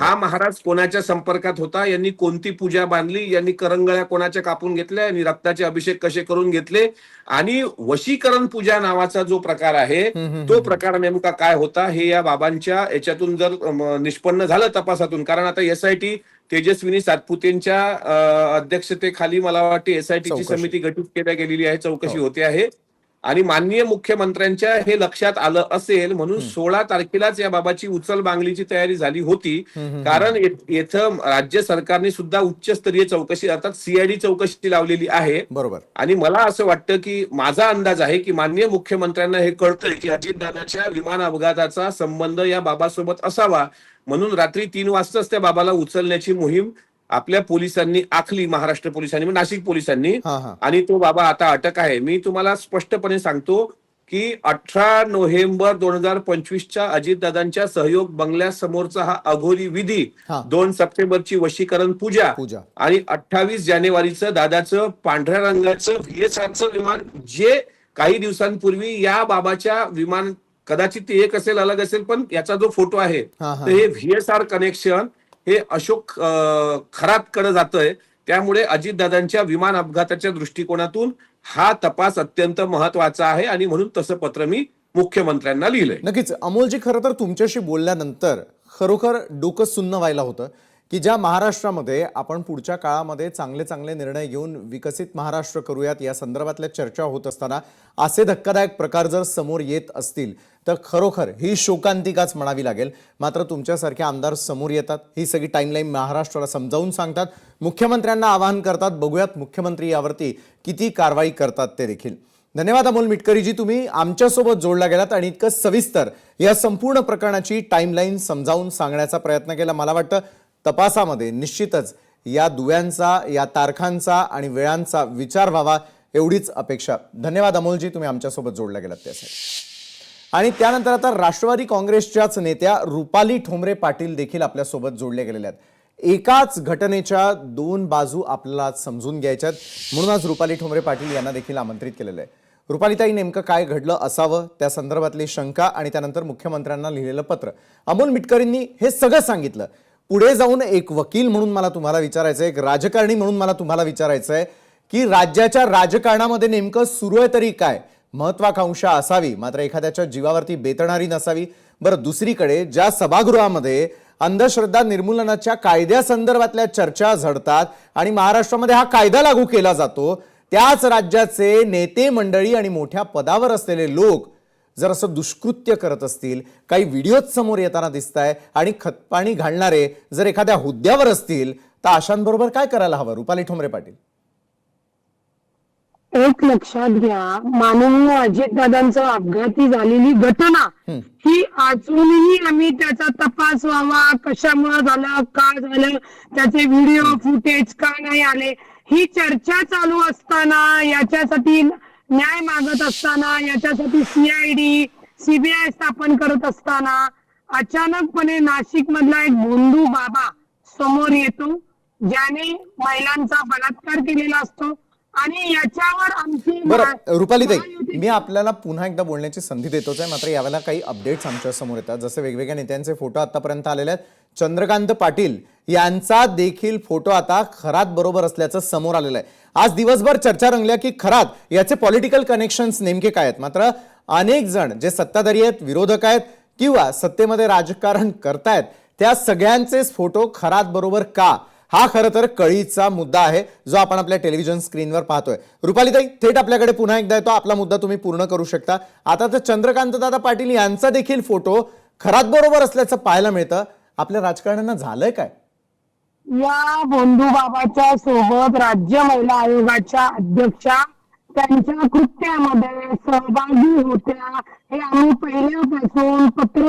हा महाराज कोणाच्या संपर्कात होता, यांनी कोणती पूजा बांधली, यांनी करंगळ्या कोणाच्या कापून घेतल्या, यांनी रक्ताचे अभिषेक कसे करून घेतले आणि वशीकरण पूजा नावाचा जो प्रकार आहे तो प्रकार नेमका काय होता हे या बाबांच्या याच्यातून जर निष्पन्न झालं तपासातून. कारण आता SIT तेजस्विनी सातपुतेंच्या अध्यक्षतेखाली मला वाटते SITची समिती गठीत केल्या गेलेली आहे, चौकशी होते आहे आणि माननीय मुख्यमंत्र्यांच्या हे लक्षात आलं असेल म्हणून 16 तारखेलाच या बाबाची उचल बांगलीची तयारी झाली होती. कारण येथं राज्य सरकारने सुद्धा उच्चस्तरीय चौकशी अर्थात CID चौकशी लावलेली आहे. बरोबर. आणि मला असं वाटतं की माझा अंदाज आहे की माननीय मुख्यमंत्र्यांना हे कळतंय की अजितदादाच्या विमान अपघाताचा संबंध या बाबासोबत असावा म्हणून रात्री 3 वाजताच त्या बाबाला उचलण्याची मोहीम आपल्या पोलिसांनी आखली, महाराष्ट्र पोलिसांनी, नाशिक पोलिसांनी. आणि तो बाबा आता अटक आहे. मी तुम्हाला स्पष्टपणे सांगतो की 18 नोव्हेंबर 2025च्या अजितदादांच्या सहयोग बंगल्यासमोरचा हा अघोरी विधी, 2 सप्टेंबरची वशीकरण पूजा आणि 28 जानेवारीचं दादाचं पांढऱ्या रंगाचं VSRचं विमान जे काही दिवसांपूर्वी या बाबाच्या विमान, कदाचित ते एक असेल अलग असेल पण याचा जो फोटो आहे तर हे VSR कनेक्शन हे अशोक खरातकडे जातंय. त्यामुळे अजितदादांच्या विमान अपघाताच्या दृष्टिकोनातून हा तपास अत्यंत महत्वाचा आहे आणि म्हणून तसं पत्र मी मुख्यमंत्र्यांना लिहिलंय. नक्कीच अमोलजी, खरं तर तुमच्याशी बोलल्यानंतर खरोखर डोकं सुन्न व्हायला होतं की ज्या महाराष्ट्रामध्ये आपण पुढच्या काळामध्ये चांगले चांगले निर्णय घेऊन विकसित महाराष्ट्र करूयात या संदर्भातल्या चर्चा होत असताना असे धक्कादायक प्रकार जर समोर येत असतील तर खरोखर ही शोकांतिकाच म्हणावी लागेल. मात्र तुमच्यासारखे आमदार समोर येतात, ही सगळी टाइमलाईन महाराष्ट्राला समजावून सांगतात, मुख्यमंत्र्यांना आवाहन करतात. बघूयात मुख्यमंत्री यावरती किती कारवाई करतात ते देखील. धन्यवाद अमोल मिटकरीजी, तुम्ही आमच्यासोबत जोडला गेलात आणि इतकं सविस्तर या संपूर्ण प्रकरणाची टाइमलाईन समजावून सांगण्याचा प्रयत्न केला. मला वाटतं तपासामध्ये निश्चितच या दुव्यांचा, या तारखांचा आणि वेळांचा विचार व्हावा एवढीच अपेक्षा. धन्यवाद अमोलजी, तुम्ही आमच्यासोबत जोडला गेलात त्यासाठी. आणि त्यानंतर आता राष्ट्रवादी काँग्रेसच्याच नेत्या रुपाली ठोंबरे पाटील देखील आपल्यासोबत जोडले गेलेले आहेत. एकाच घटनेच्या 2 बाजू आपल्याला समजून घ्यायच्यात म्हणून आज रुपाली ठोंबरे पाटील यांना देखील आमंत्रित केलेलं आहे. रुपालीताई, नेमकं काय घडलं असावं त्या संदर्भातली शंका आणि त्यानंतर मुख्यमंत्र्यांना लिहिलेलं पत्र. अमोल मिटकरींनी हे सगळं सांगितलं. पुढे जाऊन एक वकील म्हणून मला तुम्हाला विचारायचंय, एक राजकारणी म्हणून मला तुम्हाला विचारायचंय की राज्याच्या राजकारणामध्ये नेमकं सुरू आहे तरी काय? महत्वाकांक्षा असावी मात्र एखाद्याच्या जीवावरती बेतणारी नसावी. बरं, दुसरीकडे ज्या सभागृहामध्ये अंधश्रद्धा निर्मूलनाच्या कायद्यासंदर्भातल्या चर्चा झडतात आणि महाराष्ट्रामध्ये हा कायदा लागू केला जातो, त्याच राज्याचे नेते मंडळी आणि मोठ्या पदावर असलेले लोक जर असं दुष्कृत्य करत असतील, काही व्हिडिओज समोर येताना दिसताय आणि खतपाणी घालणारे जर एखाद्या हुद्द्यावर असतील तर अशांबरोबर काय करायला हवं? रुपाली ठोंबरे पाटील, एक लक्षात घ्या, माननीय अजितदादांचं अपघाती झालेली घटना ही अजूनही आम्ही त्याचा तपास व्हावा, कशामुळे झालं, का झालं, त्याचे व्हिडिओ फुटेज का नाही आले, ही चर्चा चालू असताना, याच्यासाठी न्याय मागत असताना, याच्यासाठी CID CBI स्थापन करत असताना अचानकपणे नाशिक मधला एक भोंदू बाबा समोर येतो ज्याने महिलांचा बलात्कार केलेला असतो आणि याच्यावर आमची. बरं रुपालीताई, मी आपल्याला पुन्हा एकदा बोलण्याची संधी देतोच आहे, मात्र यावेळेला काही अपडेट्स आमच्या समोर येतात. जसे वेगवेगळ्या नेत्यांचे फोटो आतापर्यंत आलेले आहेत. चंद्रकांत पाटील यांचा देखील फोटो आता खरात बरोबर असल्याचं समोर आलेलं आहे. आज दिवसभर चर्चा रंगल्या की खरात याचे पॉलिटिकल कनेक्शन्स नेमके काय आहेत. मात्र अनेक जण जे सत्ताधारी आहेत, विरोधक आहेत किंवा सत्तेमध्ये राजकारण करतायत, त्या सगळ्यांचेच फोटो खरात बरोबर का, हा खरं तर कळीचा मुद्दा आहे जो आपण आपल्या टेलिव्हिजन स्क्रीनवर पाहतोय. रुपालीताई, थेट आपल्याकडे पुन्हा एकदा येतो, आपला मुद्दा तुम्ही पूर्ण करू शकता. आता तर चंद्रकांत दादा पाटील यांचा देखील फोटो खरात बरोबर असल्याचं पाहायला मिळतं. आपल्या राजकारण्यांना झालंय काय? या भोंदूबाबाच्या सोबत राज्य महिला आयोगाच्या अध्यक्षा त्यांच्या कृत्यामध्ये सहभागी होत्या हे आम्ही पहिल्यापासून पत्र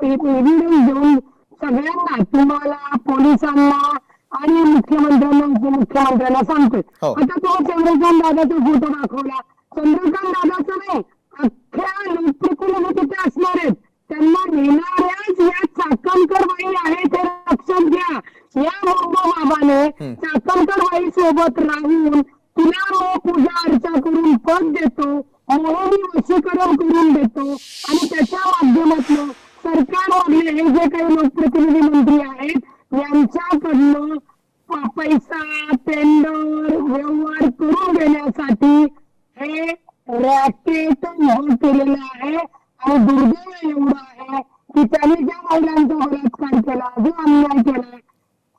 एव्हिडन्स देऊन सगळ्यांना, तुम्हाला, पोलिसांना आणि मुख्यमंत्र्यांना, उपमुख्यमंत्र्यांना सांगतोय. आता तुम्ही चंद्रकांत दादाचा फोटो दाखवला. चंद्रकांत दादाचा नाही, अख्ख्या लोकप्रतिनिधी तिथे असणार आहेत. त्यांना नेणाऱ्याच या चाकणकर बाई आहेत हे लक्षात घ्या. या भोंदूबाबाने चाकणकर बाई सोबत राहून तिला मी पूजा अर्चा करून पद देतो, मोहिनी वशीकरण करून देतो आणि त्याच्या माध्यमातून सरकारमधले हे जे काही लोकप्रतिनिधी मंत्री आहेत यांच्याकडनं पैसा, टेंडर, व्यवहार करून देण्यासाठी हे रॅकेट केलेलं आहे. आणि दुर्दैव एवढं आहे की त्यांनी ज्या महिलांचा बलात्कार केला, जो अन्याय केला,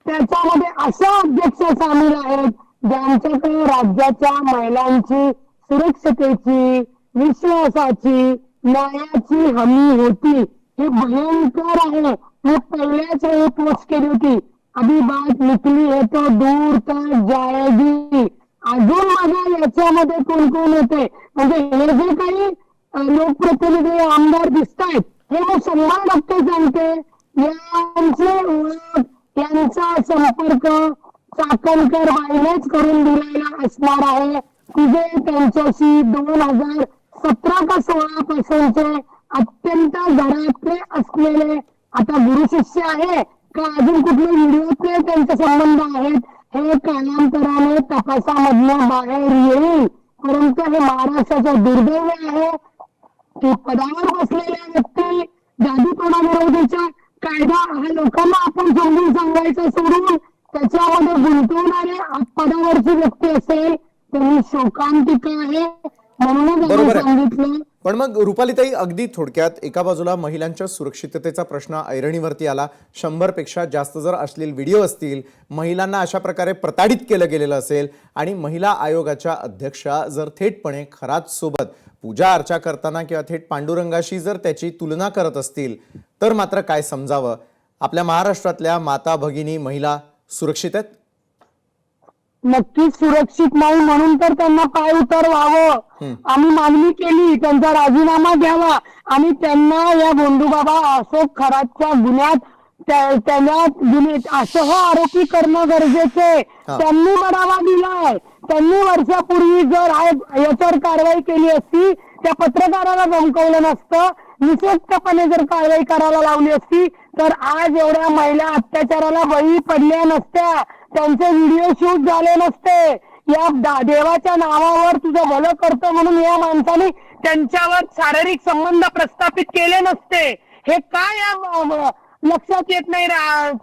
त्याच्यामध्ये अशा अध्यक्ष सामील आहेत ज्यांच्याकडे राज्याच्या महिलांची सुरक्षतेची, विश्वासाची, न्यायाची हमी होती. हे भयंकर आहे. मी पहिल्याच वेळी पोस्ट केली होती, अभी बात निकली है तो दूर तक जाएगी. अजून बघा याच्यामध्ये कोण कोण होते. म्हणजे हे जे काही लोकप्रतिनिधी आमदार दिसत आहेत हे मी 100% सांगते, यांची ओळख, यांचा संपर्क चाकणकर बाईनेच करून दिलेला असणार आहे. तिथे त्यांच्याशी 2017 का 16 पासूनचे अत्यंत घरातले असलेले, आता गुरु शिष्य आहे का अजून कुठले व्हिडिओतले त्यांचे संबंध आहेत हे कालांतराने तपासामधनं बाहेर येईल. परंतु हे महाराष्ट्राचं दुर्दैव आहे की पदावर बसलेल्या व्यक्ती, जादूटोणा विरोधीचा कायदा हा लोकांना आपण समजून सांगायचं सोडून त्याच्यामध्ये गुंतवणारे पदावरची व्यक्ती असेल तर ही शोकांतिका आहे. म्हणूनच बरोबर आम्ही आहे. सांगितलं. पण मग रुपालीताई, अगदी थोडक्यात, एका बाजूला महिलांच्या सुरक्षिततेचा प्रश्न ऐरणीवरती आला. 100 पेक्षा जास्त जर अश्लील व्हिडिओ असतील, महिलांना अशा प्रकारे प्रताडित केलं गेलेलं असेल आणि महिला आयोगाच्या अध्यक्षा जर थेटपणे खरात सोबत पूजा अर्चा करताना किंवा थेट पांडुरंगाशी जर त्याची तुलना करत असतील तर मात्र काय समजावं? आपल्या महाराष्ट्रातल्या माता भगिनी महिला सुरक्षित आहेत? नक्कीच सुरक्षित नाही. म्हणून तर त्यांना पाय उतार व्हावं आम्ही मागणी केली, त्यांचा राजीनामा घ्यावा आणि त्यांना या भोंदूबाबा अशोक खरातच्या गुन्ह्यात असं आरोपी करणं गरजेचे. त्यांनी बढावा दिलाय. त्यांनी वर्षापूर्वी जर याच्यावर कारवाई केली असती, त्या पत्रकाराला धमकवलं नसतं, निःशक्तपणे जर कारवाई करायला लावली असती तर आज एवढ्या महिला अत्याचाराला बळी पडल्या नसत्या, त्यांचे व्हिडिओ शूट झाले नसते. या देवाच्या नावावर तुझं भलं करतो म्हणून या माणसाने त्यांच्यावर शारीरिक संबंध प्रस्थापित केले नसते. हे काय या लक्षात येत नाही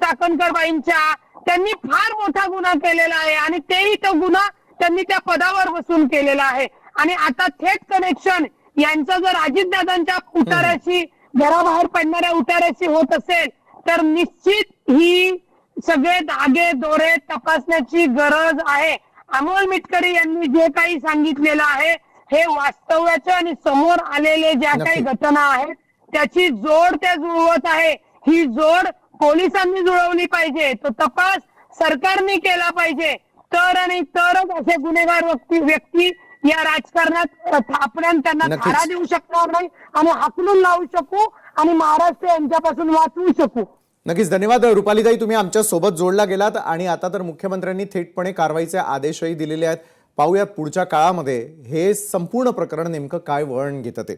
चाकणकर बाईंच्या? त्यांनी फार मोठा गुन्हा केलेला आहे आणि तेही तो गुन्हा त्यांनी त्या पदावर बसून केलेला आहे. आणि आता थेट कनेक्शन यांचं जर अजितदादांच्या उतार्याशी, घराबाहेर पडणाऱ्या उतार्याशी होत असेल तर निश्चित ही सगळे धागे दोरे तपासण्याची गरज आहे. अमोल मिटकरी यांनी जे काही सांगितलेलं आहे हे वास्तव्याच्या आणि समोर आलेले ज्या काही घटना आहेत त्याची जोड त्या जुळवत आहे. ही जोड पोलिसांनी जुळवली पाहिजे, तो तपास सरकारने केला पाहिजे, तर आणि तरच असे गुन्हेगार व्यक्ती या राजकारणात आपण त्यांना धारा देऊ शकणार नाही आणि हाकलून लावू शकू आणि महाराष्ट्र यांच्यापासून वाचवू शकू. नक्कीच. धन्यवाद रुपालीताई, तुम्ही आमच्या सोबत जोडला गेलात आणि आता तर मुख्यमंत्र्यांनी थेटपणे कारवाईचे आदेशही दिलेले आहेत. पाहूयात पुढच्या काळामध्ये हे संपूर्ण प्रकरण नेमकं काय वळण घेतं ते.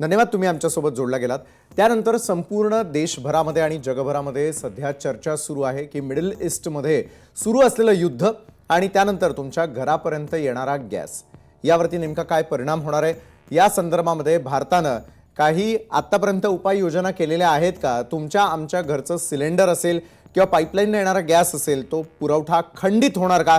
धन्यवाद, तुम्ही आमच्यासोबत जोडला गेलात. त्यानंतर संपूर्ण देशभरामध्ये आणि जगभरामध्ये सध्या चर्चा सुरू आहे की मिडल ईस्टमध्ये सुरू असलेलं युद्ध आणि त्यानंतर तुमच्या घरापर्यंत येणारा गॅस यावरती नेमका काय परिणाम होणार आहे, या संदर्भामध्ये भारतानं काही आतापर्यंत उपाययोजना केलेल्या आहेत का? तुमच्या आमच्या घरचं सिलेंडर असेल किंवा पाईपलाईनने येणारा गॅस असेल तो पुरवठा खंडित होणार का?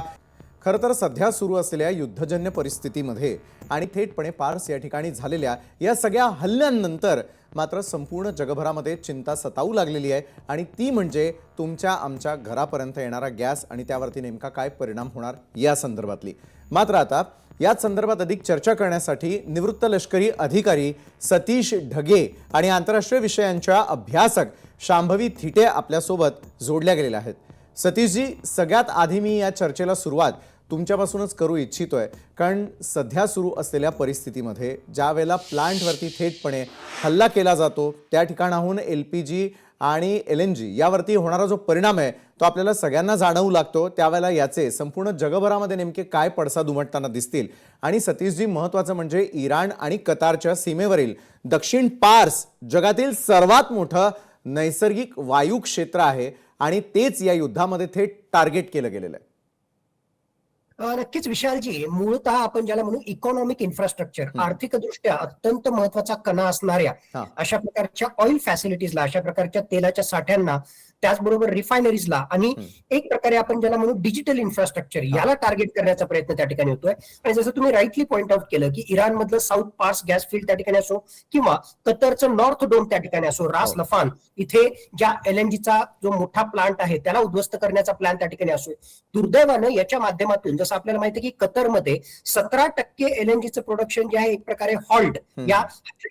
खरं तर सध्या सुरू असलेल्या युद्धजन्य परिस्थितीमध्ये आणि थेटपणे पार्स या ठिकाणी झालेल्या या सगळ्या हल्ल्यांनंतर मात्र संपूर्ण जगभरामध्ये चिंता सतावू लागलेली आहे आणि ती म्हणजे तुमच्या आमच्या घरापर्यंत येणारा गॅस आणि त्यावरती नेमका काय परिणाम होणार या संदर्भातली. मात्र आता याच संदर्भात अधिक चर्चा करण्यासाठी निवृत्त लष्करी अधिकारी सतीश ढगे आणि आंतरराष्ट्रीय विषयांच्या अभ्यासक शांभवी थिटे आपल्यासोबत जोडल्या गेलेल्या आहेत. सतीशजी, सगळ्यात आधी मी या चर्चेला सुरुवात तुमच्यापासूनच करू इच्छितोय, कारण सध्या सुरू असलेल्या परिस्थितीमध्ये ज्या वेळेला प्लांटवरती थेटपणे हल्ला केला जातो, त्या ठिकाणाहून LPG आणि LNG यावरती होणारा जो परिणाम आहे तो आपल्याला सगळ्यांना जाणवू लागतो, त्यावेळेला याचे संपूर्ण जगभरामध्ये नेमके काय पडसाद उमटताना दिसतील. आणि सतीशजी, महत्त्वाचं म्हणजे इराण आणि कतारच्या सीमेवरील दक्षिण पार्स जगातील सर्वात मोठं नैसर्गिक वायू क्षेत्र आहे आणि तेच या युद्धामध्ये थेट टार्गेट केलं गेलेलं आहे. नक्कीच विशालजी, मूळतः आपण ज्याला म्हणू इकॉनॉमिक इन्फ्रास्ट्रक्चर, आर्थिकदृष्ट्या अत्यंत महत्वाचा कणा असणाऱ्या अशा प्रकारच्या ऑइल फॅसिलिटीजला, अशा प्रकारच्या तेलाच्या साठ्यांना, त्याचबरोबर रिफायनरीजला आणि एक प्रकारे आपण ज्याला म्हणू डिजिटल इन्फ्रास्ट्रक्चर याला टार्गेट करण्याचा प्रयत्न त्या ठिकाणी होतोय. आणि जसं तुम्ही राईटली पॉइंट आउट केलं की इराण मधलं साऊथ पार्स गॅस फील्ड त्या ठिकाणी असो किंवा कतरचं नॉर्थ डोम त्या ठिकाणी असो, रास लफान इथे ज्या LNGचा जो मोठा प्लांट आहे त्याला उद्ध्वस्त करण्याचा प्लॅन त्या ठिकाणी असो, दुर्दैवानं याच्या माध्यमातून जसं आपल्याला माहिती आहे की कतरमध्ये 17% LNGचं प्रोडक्शन जे आहे एक प्रकारे हॉल्ट या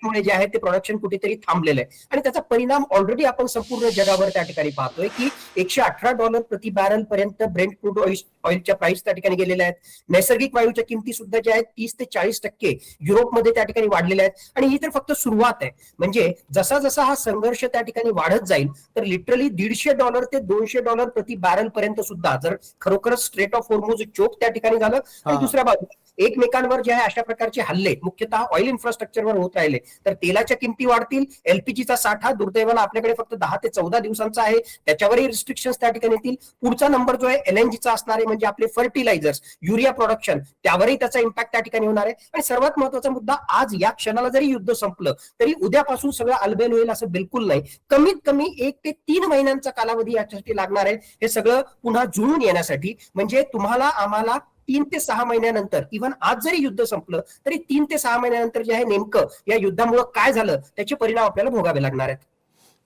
मुळे जे आहे ते प्रोडक्शन कुठेतरी थांबलेलं आहे. आणि त्याचा परिणाम ऑलरेडी आपण संपूर्ण जगावर त्या ठिकाणी पाहतोय की $118 प्रति बॅरल पर्यंत ब्रेंट क्रूड ऑइलच्या प्राइस त्या ठिकाणी गेलेल्या आहेत. नैसर्गिक वायूच्या किमती सुद्धा ज्या आहेत 30 ते 40% युरोपमध्ये त्या ठिकाणी वाढलेल्या आहेत. आणि ही तर फक्त सुरुवात आहे. म्हणजे जसा जसा हा संघर्ष त्या ठिकाणी वाढत जाईल तर लिटरली $150 ते $200 प्रति बॅरल पर्यंत सुद्धा जर खरोखरच स्ट्रेट ऑफ होर्मुझ चोक त्या ठिकाणी झालं आणि दुसऱ्या बाजूला एकमेकांवर जे आहे अशा प्रकारचे हल्ले मुख्यतः ऑइल इन्फ्रास्ट्रक्चरवर होत राहिले तर तेलाच्या किमती वाढतील. LPGचा साठा दुर्दैवाला आपल्याकडे फक्त 10 ते 14 दिवसांचा आहे, त्याच्यावरही रिस्ट्रिक्शन्स त्या ठिकाणी येतील. पुढचा नंबर जो आहे LNGचा असणार आहे, म्हणजे आपले फर्टिलायझर्स, युरिया प्रोडक्शन, त्यावरही त्याचा इम्पॅक्ट त्या ठिकाणी होणार आहे. आणि सर्वात महत्वाचा मुद्दा, आज या क्षणाला जरी युद्ध संपलं तरी उद्यापासून सगळं अलबेल होईल असं बिलकुल नाही. कमीत कमी 1 ते 3 महिन्यांचा कालावधी याच्यासाठी लागणार आहे हे सगळं पुन्हा जुळून येण्यासाठी. म्हणजे तुम्हाला आम्हाला 3 ते 6 महिन्यानंतर, इव्हन आज जरी युद्ध संपलं तरी 3 ते 6 महिन्यानंतर जे आहे नेमकं या युद्धामुळे काय झालं त्याचे परिणाम आपल्याला भोगावे लागणार आहेत.